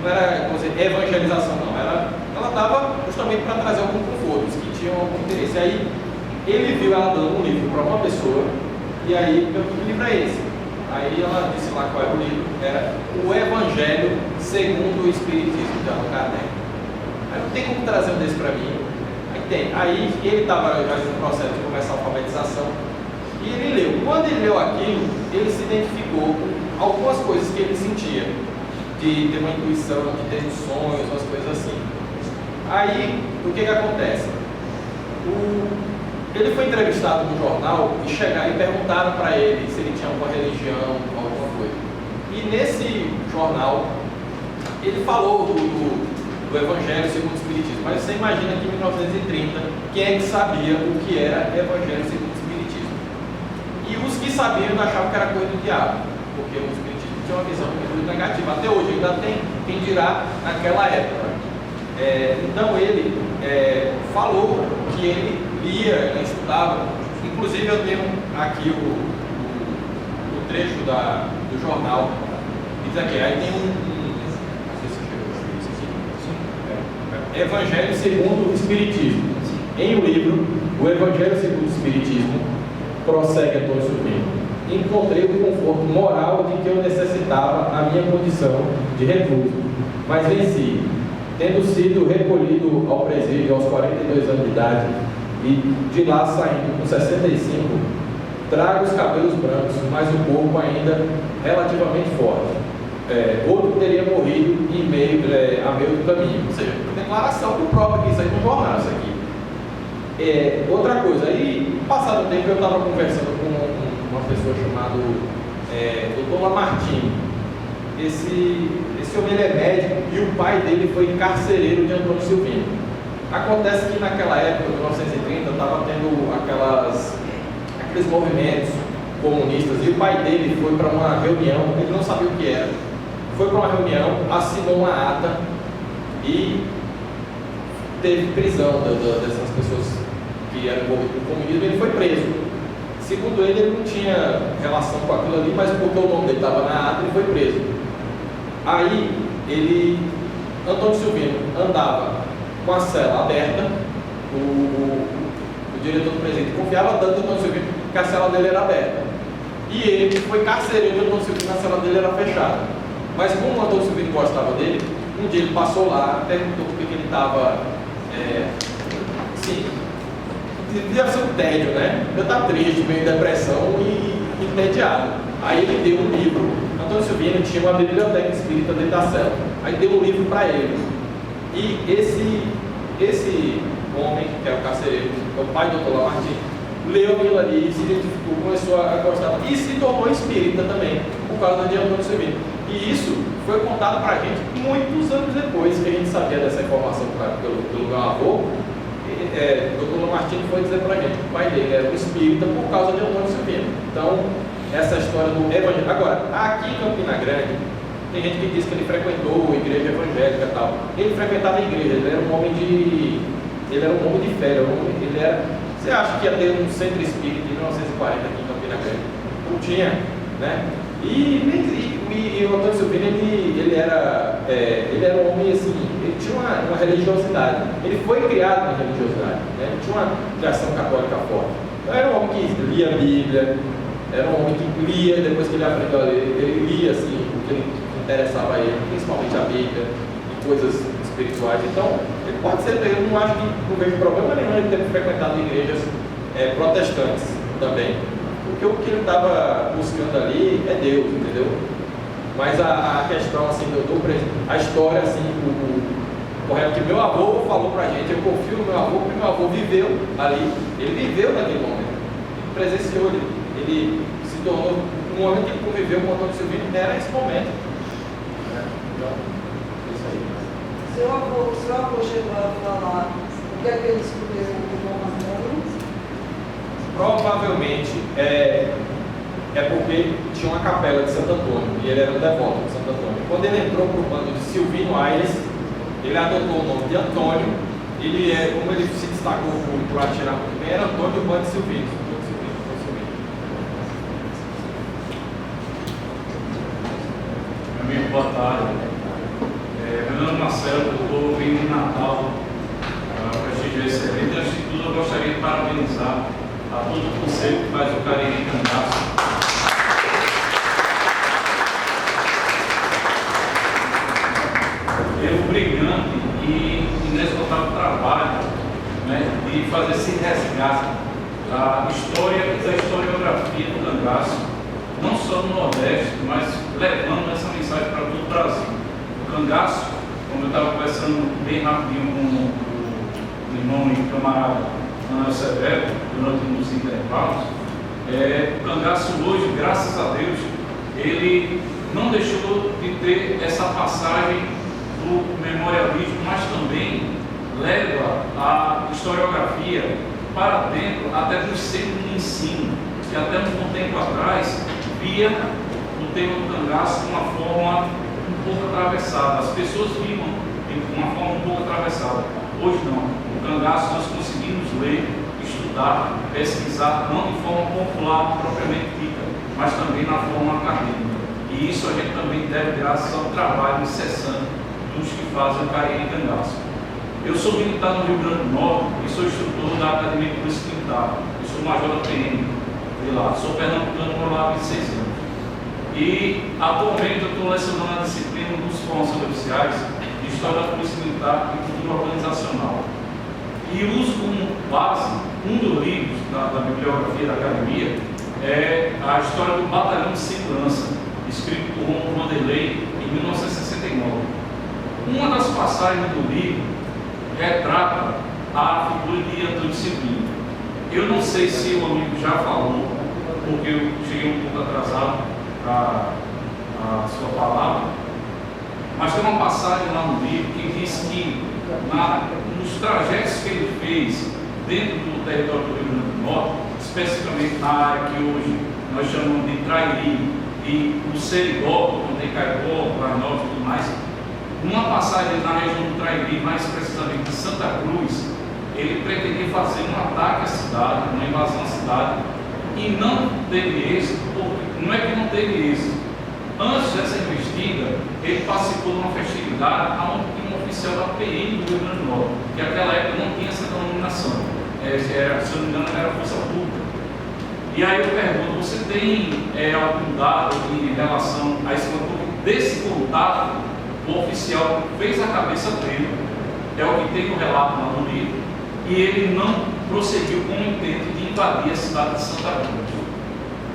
não era, como dizer, evangelização, não. Ela dava justamente para trazer algum conforto, os que tinham algum interesse. Aí, ele viu ela dando um livro para uma pessoa, e aí, que livro é esse? Aí ela disse lá qual era o livro, era o Evangelho segundo o Espiritismo de Allan Kardec. Aí não tem como trazer um desse para mim. Aí tem. Aí ele estava já no processo de começar a alfabetização e ele leu. Quando ele leu aquilo, ele se identificou com algumas coisas que ele sentia, de ter uma intuição, de ter sonhos, umas coisas assim. Aí, o que acontece? Ele foi entrevistado no jornal e chegaram e perguntaram para ele se ele tinha alguma religião, alguma coisa. E nesse jornal, ele falou do Evangelho segundo o Espiritismo. Mas você imagina que em 1930, quem é que sabia o que era Evangelho segundo o Espiritismo? E os que sabiam achavam que era coisa do diabo, porque o Espiritismo tinha uma visão muito negativa. Até hoje ainda tem, quem dirá naquela época. Então ele falou que ele lia, ele estudava. Inclusive eu tenho aqui o trecho do jornal. Diz aqui, aí tem não sei se chegou Evangelho segundo o Espiritismo. Em um livro, o Evangelho segundo o Espiritismo, prossegue Antônio Silvino. Encontrei o conforto moral de que eu necessitava na minha condição de recluso, mas venci. Tendo sido recolhido ao presídio aos 42 anos de idade e de lá saindo com 65, trago os cabelos brancos, mas o corpo ainda relativamente forte. Outro teria morrido a meio do caminho. Ou seja, declaração do próprio, isso aí no jornal, isso aqui. Outra coisa, aí, passado o tempo, eu estava conversando com uma pessoa chamada Dr. Lamartine. Esse homem ele é médico e o pai dele foi carcereiro de Antônio Silvino. Acontece que naquela época, em 1930, estava tendo aqueles movimentos comunistas e o pai dele foi para uma reunião, ele não sabia o que era. Foi para uma reunião, assinou uma ata e teve prisão dessas pessoas que eram envolvidas com o comunismo e ele foi preso. Segundo ele não tinha relação com aquilo ali, mas porque o nome dele estava na ata, ele foi preso. Aí, Antônio Silvino andava com a cela aberta o diretor do presídio confiava tanto no Antônio Silvino que a cela dele era aberta. E ele foi carcereiro do Antônio Silvino, a cela dele era fechada. Mas como o Antônio Silvino gostava dele, um dia ele passou lá, perguntou por que ele estava, sim, devia ser um tédio, né? Eu estava triste, meio em depressão e entediado. Aí ele deu um livro. Antônio Silvino tinha uma biblioteca espírita dentro da cela. Aí deu um livro para ele. E esse homem, que é o carcereiro, é o pai do Dr. Lamartine, leu aquilo ali, se identificou, começou a gostar e se tornou espírita também, por causa de Antônio Silvino. E isso foi contado para a gente muitos anos depois que a gente sabia dessa informação pelo meu avô. O Dr. Lamartine foi dizer para a gente que o pai dele era um espírita por causa de Antônio Silvino. Então, essa história do evangelho. Agora, aqui em Campina Grande, tem gente que diz que ele frequentou a igreja evangélica e tal. Ele frequentava a igreja, ele era um homem de fé. Você acha que ia ter um centro espírita em 1940 aqui em Campina Grande? Não tinha, né? E o Antônio Silvino, ele era um homem assim, ele tinha uma religiosidade. Ele foi criado na religiosidade, né? Ele tinha uma criação católica forte. Então era um homem que lia a Bíblia, era um homem que lia, depois que ele aprendeu a ler, ele lia assim, o que interessava a ele, principalmente a Bíblia e coisas espirituais. Então, ele pode ser, eu não vejo problema nenhum ele ter frequentado igrejas protestantes também. Porque o que ele estava buscando ali é Deus, entendeu? Mas a questão assim, a história assim, correto que meu avô falou pra gente, eu confio no meu avô, porque meu avô viveu ali, ele viveu naquele momento, ele presenciou, ele se tornou um homem que conviveu com o Antônio Silvino, era esse momento. Então, isso aí. Seu avô chegou a falar o que é que ele descobriu com o Dom Antônio? Provavelmente é porque tinha uma capela de Santo Antônio e ele era um devoto de Santo Antônio. Quando ele entrou para o bando de Silvino Aires, ele adotou o nome de Antônio. Como ele se destacou por atirar muito bem, era Antônio do bando de Silvino. Meu amigo, boa tarde. Meu nome é Marcelo, eu estou vindo em Natal para prestigiar esse evento. Antes de tudo, eu gostaria de parabenizar a todo o conselho que faz o Cariri Cangaço. Pelo brilhante e inesgotável trabalho, né, de fazer esse resgate da historiografia do cangaço, não só no Nordeste, mas levando essa mensagem para todo o Brasil. O cangaço, como eu estava conversando bem rapidinho com o irmão e camarada Manuel Severo, durante um dos intervalos, o cangaço hoje, graças a Deus, ele não deixou de ter essa passagem do memorialismo, mas também leva a historiografia para dentro até dos centros de ensino, que até um bom tempo atrás via o tema do cangaço de uma forma um pouco atravessada. As pessoas viam de uma forma um pouco atravessada. Hoje não. O cangaço nós conseguimos ler, estudar, pesquisar, não de forma popular propriamente dita, mas também na forma acadêmica. E isso a gente também deve graças ao trabalho incessante dos que fazem o Cariri Cangaço. Eu sou militar no Rio Grande do Norte e sou instrutor da Academia de Polícia Militar. Eu sou major da PM de lá, sou pernambucano por lá há 26 anos. E atualmente eu estou lecionando a disciplina dos formações oficiais de História da Polícia Militar e Cultura Organizacional. E uso como base um dos livros da bibliografia da Academia, é a história do Batalhão de Segurança, escrito por Romulo Vanderlei em 1969. Uma das passagens do livro retrata a figura de Antônio Silvino. Eu não sei se o amigo já falou, porque eu cheguei um pouco atrasado para a sua palavra, mas tem uma passagem lá no livro que diz que nos trajetos que ele fez dentro do território do Rio Grande do Norte, especificamente na área que hoje nós chamamos de Trairi e o Serigó, onde tem Caicó, Norte e tudo mais, uma passagem na região do Trairi, mais precisamente de Santa Cruz, ele pretendia fazer um ataque à cidade, uma invasão à cidade, e não teve êxito, porque não é que não teve êxito. Antes dessa investida, ele participou de uma festividade onde um oficial da PM do Rio Grande do Norte, que naquela época não tinha essa denominação. Se eu não me engano, era Força Pública. E aí eu pergunto, você tem algum dado em relação a esse contato? Desse contato, o oficial fez a cabeça dele, é o que tem no relato lá no livro, e ele não prosseguiu com o intento de invadir a cidade de Santa Cruz.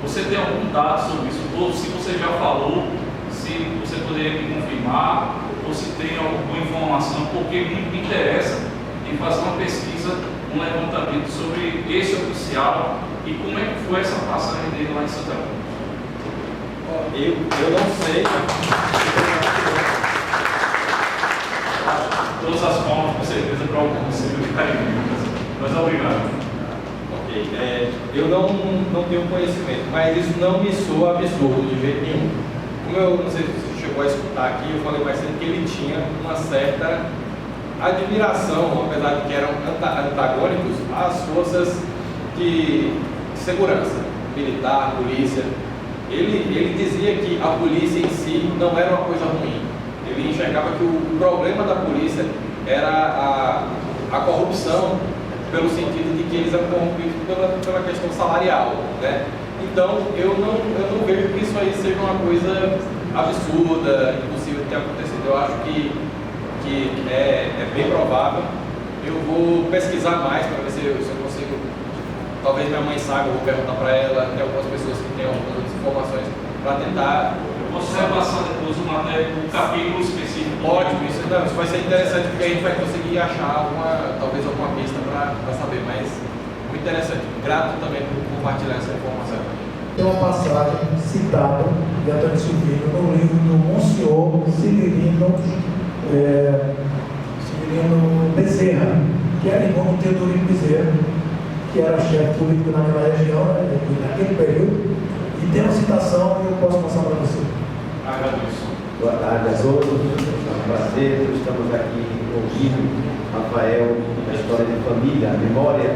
Você tem algum dado sobre isso? Ou se você já falou, se você poderia me confirmar, ou se tem alguma informação, porque me interessa em fazer uma pesquisa, um levantamento sobre esse oficial e como é que foi essa passagem dele lá em Santa Cruz. Eu não sei. Todas as palmas, com certeza, para o conselho de Caribe. Mas obrigado. Ok, eu não tenho conhecimento, mas isso não me soa absurdo de jeito nenhum. Como eu não sei se você chegou a escutar aqui, eu falei mais cedo que ele tinha uma certa admiração, apesar de que eram antagônicos, às forças de segurança, militar, polícia. Ele dizia que a polícia em si não era uma coisa ruim. Ele enxergava que o problema da polícia era a corrupção, pelo sentido de que eles eram corrompidos pela questão salarial, né? Então, eu não vejo que isso aí seja uma coisa absurda, impossível de ter acontecido. Eu acho que é bem provável. Eu vou pesquisar mais para ver se eu consigo. Talvez minha mãe saiba, eu vou perguntar para ela. Tem algumas pessoas que têm algumas outras informações para tentar. Você vai passar depois um capítulo específico. Ótimo, isso vai ser interessante porque a gente vai conseguir achar talvez alguma pista para saber, mas muito interessante. Grato também por compartilhar essa informação. Tem uma passagem citada de Antônio Silvino no livro do Monsenhor Severino Bezerra, que era irmão do Teodorino Bezerra, que era chefe político naquela região, naquele período, e tem uma citação e eu posso passar para você. Agradeço. Boa tarde a todos, é um prazer, estamos aqui ouvindo Rafael, a história de família, a memória.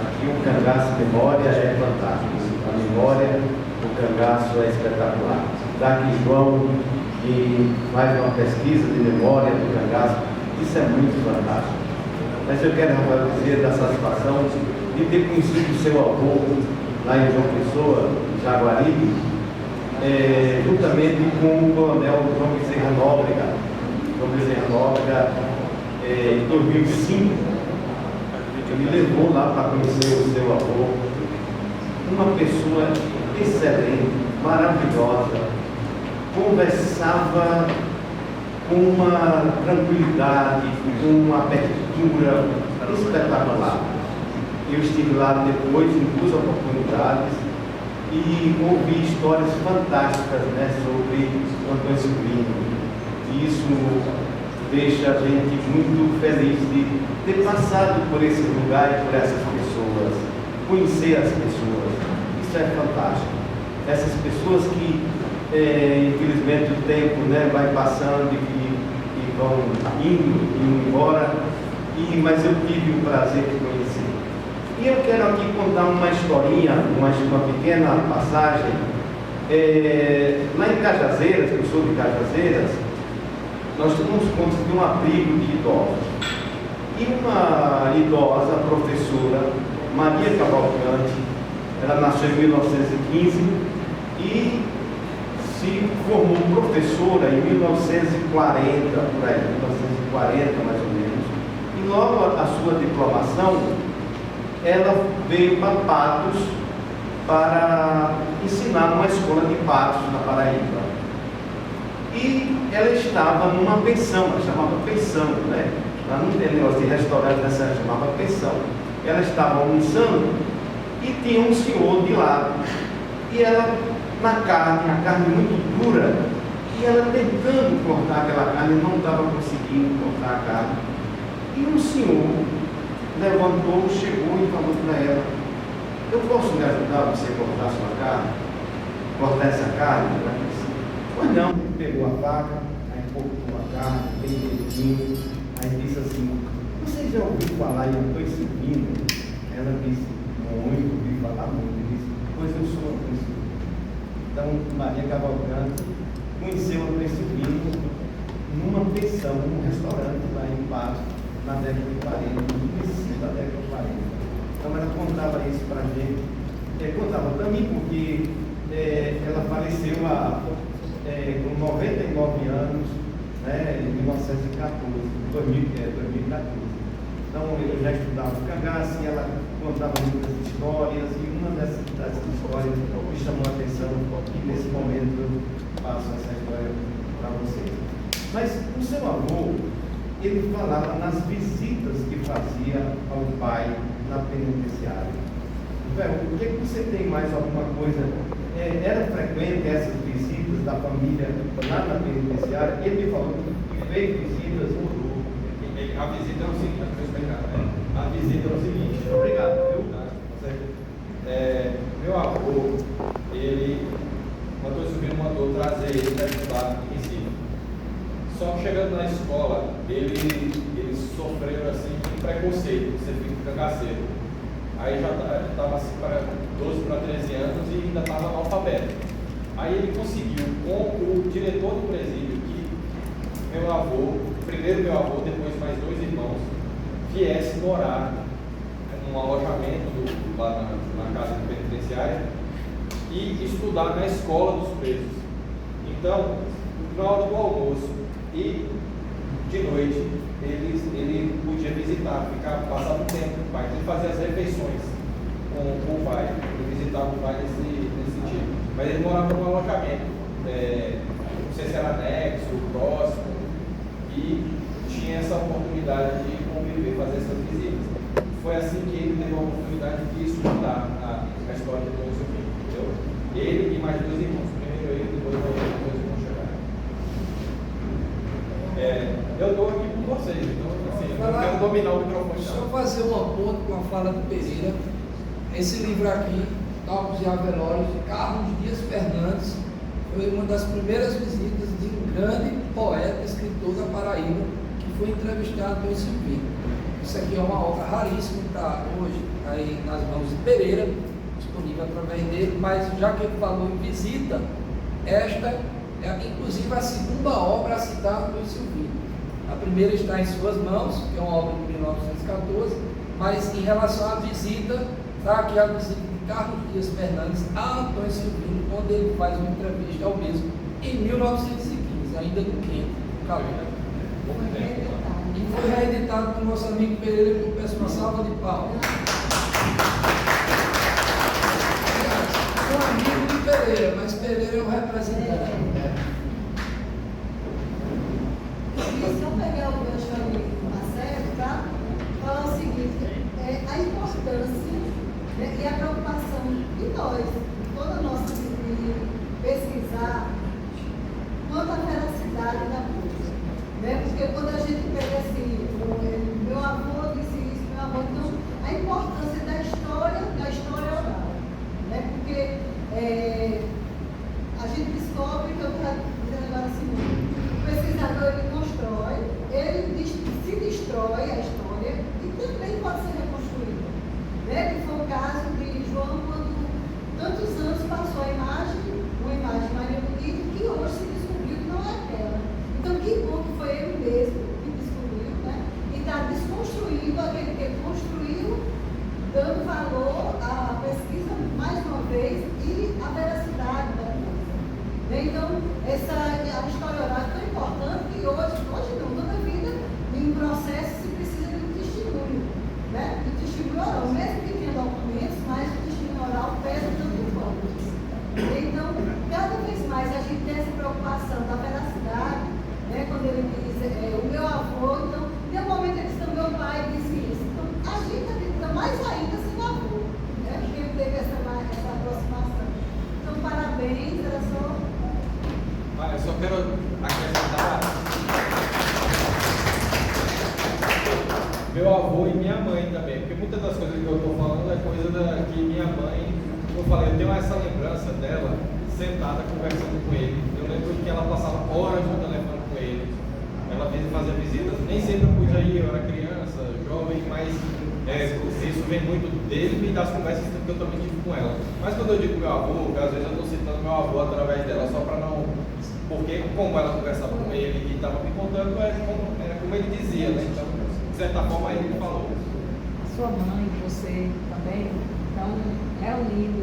Aqui o cangaço memória é fantástico, a memória do cangaço é espetacular. Está aqui João, que faz uma pesquisa de memória do cangaço, isso é muito fantástico. Mas eu quero, Rafael, dizer da satisfação de ter conhecido o seu avô lá em João Pessoa, em Jaguaribe, juntamente com o coronel João Bezerra Nóbrega. João Bezerra Nóbrega, em 2005, ele me levou lá para conhecer o seu avô. Uma pessoa excelente, maravilhosa, conversava com uma tranquilidade, com uma abertura espetacular. Eu estive lá depois em 2 oportunidades e ouvi histórias fantásticas, né, sobre o Antônio Silvino. E isso deixa a gente muito feliz de ter passado por esse lugar e por essas pessoas, conhecer as pessoas. Isso é fantástico. Essas pessoas que, infelizmente, o tempo, né, vai passando e vão indo embora, mas eu tive o prazer de conhecer. E eu quero aqui contar uma historinha, uma pequena passagem. Lá em Cajazeiras, que eu sou de Cajazeiras, nós temos conta de um abrigo de idosos. E uma idosa professora, Maria Cavalcante, ela nasceu em 1915 e se formou professora em 1940, por aí, 1940 mais ou menos. E logo a sua diplomação, ela veio para Patos para ensinar numa escola de Patos, na Paraíba. E ela estava numa pensão, ela chamava pensão, né? Lá não tem negócio de restaurante nessa, chamava pensão. Ela estava almoçando e tinha um senhor de lado. E ela, na carne, a carne muito dura, e ela tentando cortar aquela carne, não estava conseguindo cortar a carne. E um senhor levantou, chegou e falou para ela: eu posso me ajudar a você cortar a sua carne? Cortar essa carne? Ela disse: pois não. Ele pegou a faca, aí cortou a carne, bem direitinho, aí disse assim: você já ouviu falar em Antônio Silvino? Ela disse: muito, ouvi falar muito. Ele disse: pois eu sou Antônio Silvino. Então, Maria Cavalcante conheceu Antônio Silvino numa pensão, num restaurante lá na década de 40, no início da década de 40. Então ela contava isso para a gente. Contava também porque ela faleceu com 99 anos, né, em 2014. Então eu já estudava o cangaço e ela contava muitas histórias, e uma dessas histórias me chamou a atenção, e nesse momento eu passo essa história para vocês. Mas o seu avô, ele falava nas visitas que fazia ao pai na penitenciária. O que você tem mais alguma coisa? Era frequente essas visitas da família lá na penitenciária? Ele me falou que fez visitas. A visita era o seguinte, a visita era o seguinte, Obrigado, viu? Meu avô, ele mandou subir, mandou trazer ele para estudar em Recife. Só que chegando na escola, eles sofreram assim um preconceito, você fica cangaceiro. Aí já estava assim para 12 para 13 anos e ainda estava analfabeto. Aí ele conseguiu, com o diretor do presídio, que meu avô, primeiro meu avô, depois mais 2 irmãos, viesse morar num alojamento lá na casa penitenciária e estudar na escola dos presos. Então, na hora do almoço e de noite, ele podia visitar, passar um tempo com o pai. Ele fazia as refeições com o pai, ele visitava o pai nesse sentido. Mas ele morava num alojamento, não sei se era anexo, próximo, e tinha essa oportunidade de conviver, fazer essas visitas. Foi assim que ele teve a oportunidade de estudar a história de Dom Silvino, entendeu? Ele e mais 2 irmãos, primeiro ele, depois os 2 irmãos chegaram. Eu estou aqui com vocês, então assim, eu não quero dominar o microfone. Deixa eu fazer uma ponte com a fala do Pereira. Esse livro aqui, Talcos e Avelórios, de Carlos Dias Fernandes, foi uma das primeiras visitas de um grande poeta, escritor da Paraíba, que foi entrevistado pelo Silvino. Isso aqui é uma obra raríssima, está hoje aí nas mãos de Pereira, disponível através dele, mas já que ele falou em visita, esta é inclusive a segunda obra citada pelo Silvino. A primeira está em suas mãos, que é uma obra de 1914, mas em relação à visita, está aqui a visita de Carlos Dias Fernandes a Antônio Silvino, onde ele faz uma entrevista ao mesmo em 1915, ainda no quinto calor. E foi reeditado pelo nosso amigo Pereira, que eu peço uma salva de palmas. Sou amigo de Pereira, mas Pereira é o representante. Se eu pegar o gancho ali do Marcelo, tá? Falar o seguinte, a importância, né, e a preocupação de nós, toda a nossa vida, pesquisar quanto à veracidade da coisa, né? Porque quando a gente pega assim, meu avô disse isso, meu avô, então a importância da história oral, né? Porque a gente descobre que eu estou dizendo agora assim, o pesquisador ele constrói, ele se destrói a história e também pode ser reconstruída, né? Que foi o caso de João, quando tantos anos passou a imagem, uma imagem mais bonita, que hoje se descobriu que não é aquela. Então, que bom que foi ele mesmo que descobriu, né? E está desconstruindo aquele que ele construiu, dando valor à pesquisa mais uma vez e à veracidade da coisa. Então, a história oral é tão importante que hoje não, toda a vida, em um processo se precisa de um testemunho, né? De testemunho oral, mesmo que tenha documentos, mas o testemunho oral pesa tanto quanto. Então, cada vez mais a gente tem essa preocupação da veracidade, né? Quando ele diz, o meu avô, então, tem um momento ele diz, meu pai disse isso. Então, a gente acredita mais ainda sendo avô, né? Porque ele teve essa aproximação. Então, parabéns, era só. Eu só quero acrescentar meu avô e minha mãe também, porque muitas das coisas que eu estou falando é coisa que minha mãe, como eu falei, eu tenho essa lembrança dela sentada conversando com ele. Eu lembro que ela passava horas no telefone com ele. Ela fazia visitas, nem sempre eu podia ir, eu era criança, jovem, mas isso vem muito dele e das conversas que eu também tive com ela. Mas quando eu digo meu avô, às vezes eu estou citando meu avô através dela, só para não. Porque como ela conversava com ele e estava me contando, era como ele dizia, né? Então, de certa forma ele falou. A sua mãe, você também, estão reunindo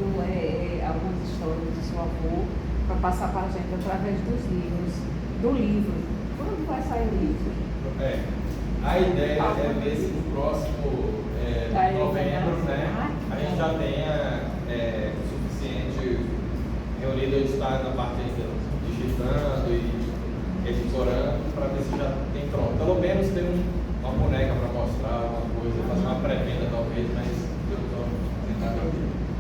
algumas histórias do seu avô para passar para a gente através dos livros, do livro. Quando vai sair o livro? A ideia é ver se no próximo novembro, né, a gente já tenha o suficiente reunido, a gente está na parte digitando e editorando para ver se já tem pronto. Pelo menos ter uma boneca para mostrar, alguma coisa, fazer uma pré-venda talvez, mas eu estou tentando.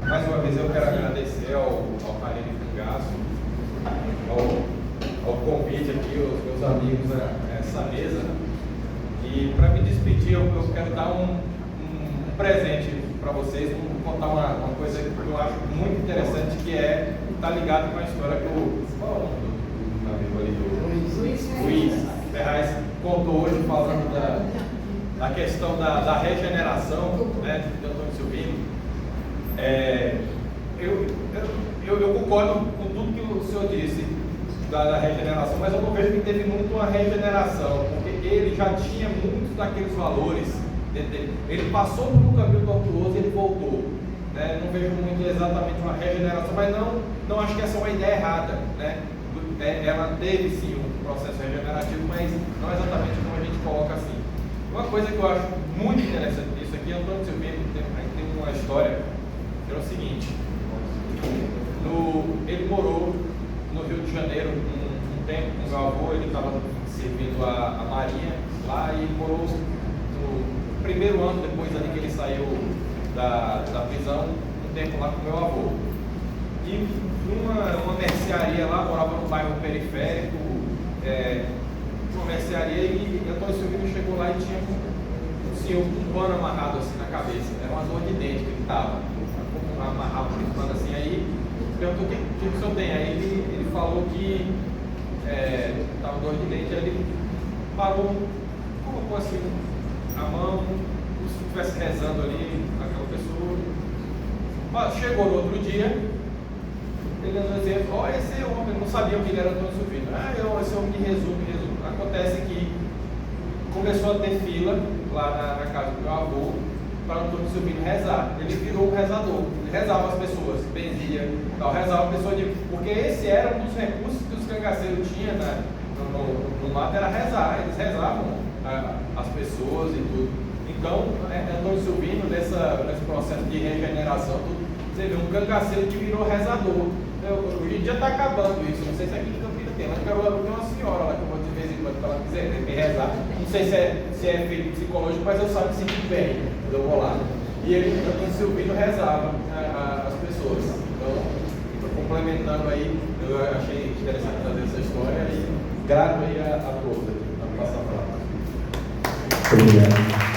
Mais uma vez eu quero agradecer ao Carine Cangaço, ao convite aqui, aos meus amigos a essa mesa. E para me despedir, eu quero dar um presente para vocês, vou contar uma coisa que eu acho muito interessante, que está ligado com a história que qual é o nome do amigo ali? Luiz Ferraz contou hoje, falando da questão da regeneração, né, de Antônio Silvino. Eu concordo com tudo que o senhor disse da regeneração, mas eu não vejo que teve muito uma regeneração, porque ele já tinha muitos daqueles valores. Ele passou por um caminho tortuoso e ele voltou. Né? Não vejo muito exatamente uma regeneração, mas não acho que essa é uma ideia errada. Né? Ela teve sim um processo regenerativo, mas não exatamente como a gente coloca assim. Uma coisa que eu acho muito interessante nisso aqui, Antônio Silvino tem uma história que era o seguinte: ele morou no Rio de Janeiro um tempo com meu avô, ele estava servindo a Marinha lá e morou no primeiro ano depois ali que ele saiu da prisão, um tempo lá com meu avô. E uma mercearia lá, morava no bairro periférico, uma mercearia, e Antônio Silvino chegou lá e tinha um senhor com um pano amarrado assim na cabeça, era uma dor de dente que ele estava, amarrado com um pano assim. Aí perguntou o que o senhor tem, aí ele falou que estava dor de dente, aí ele parou, colocou assim a mão, como se estivesse rezando ali aquela pessoa. Chegou no outro dia, ele andou dizendo: ó, esse homem, eu não sabia que ele era Antônio Silvino. Esse homem que resume. Acontece que começou a ter fila lá na casa do meu avô para Antônio Silvino rezar. Ele virou um rezador, ele rezava as pessoas, benzia, rezava a pessoa porque esse era um dos recursos que os cangaceiros tinham no mato, era rezar, eles rezavam as pessoas e tudo. Então, Antônio Silvino, nesse processo de regeneração, você vê um cangaceiro que virou rezador. Hoje em dia está acabando isso, não sei se aqui em Campinas tem, mas tem uma senhora lá que eu vou de vez em quando, ela quiser me rezar. Não sei se é efeito psicológico, mas eu sabe que sinto bem quando eu vou lá. E ele, Antônio Silvino, rezava as pessoas. Então, complementando aí, eu achei interessante trazer essa história e grato aí a todos aqui. Vamos passar para lá. Obrigado.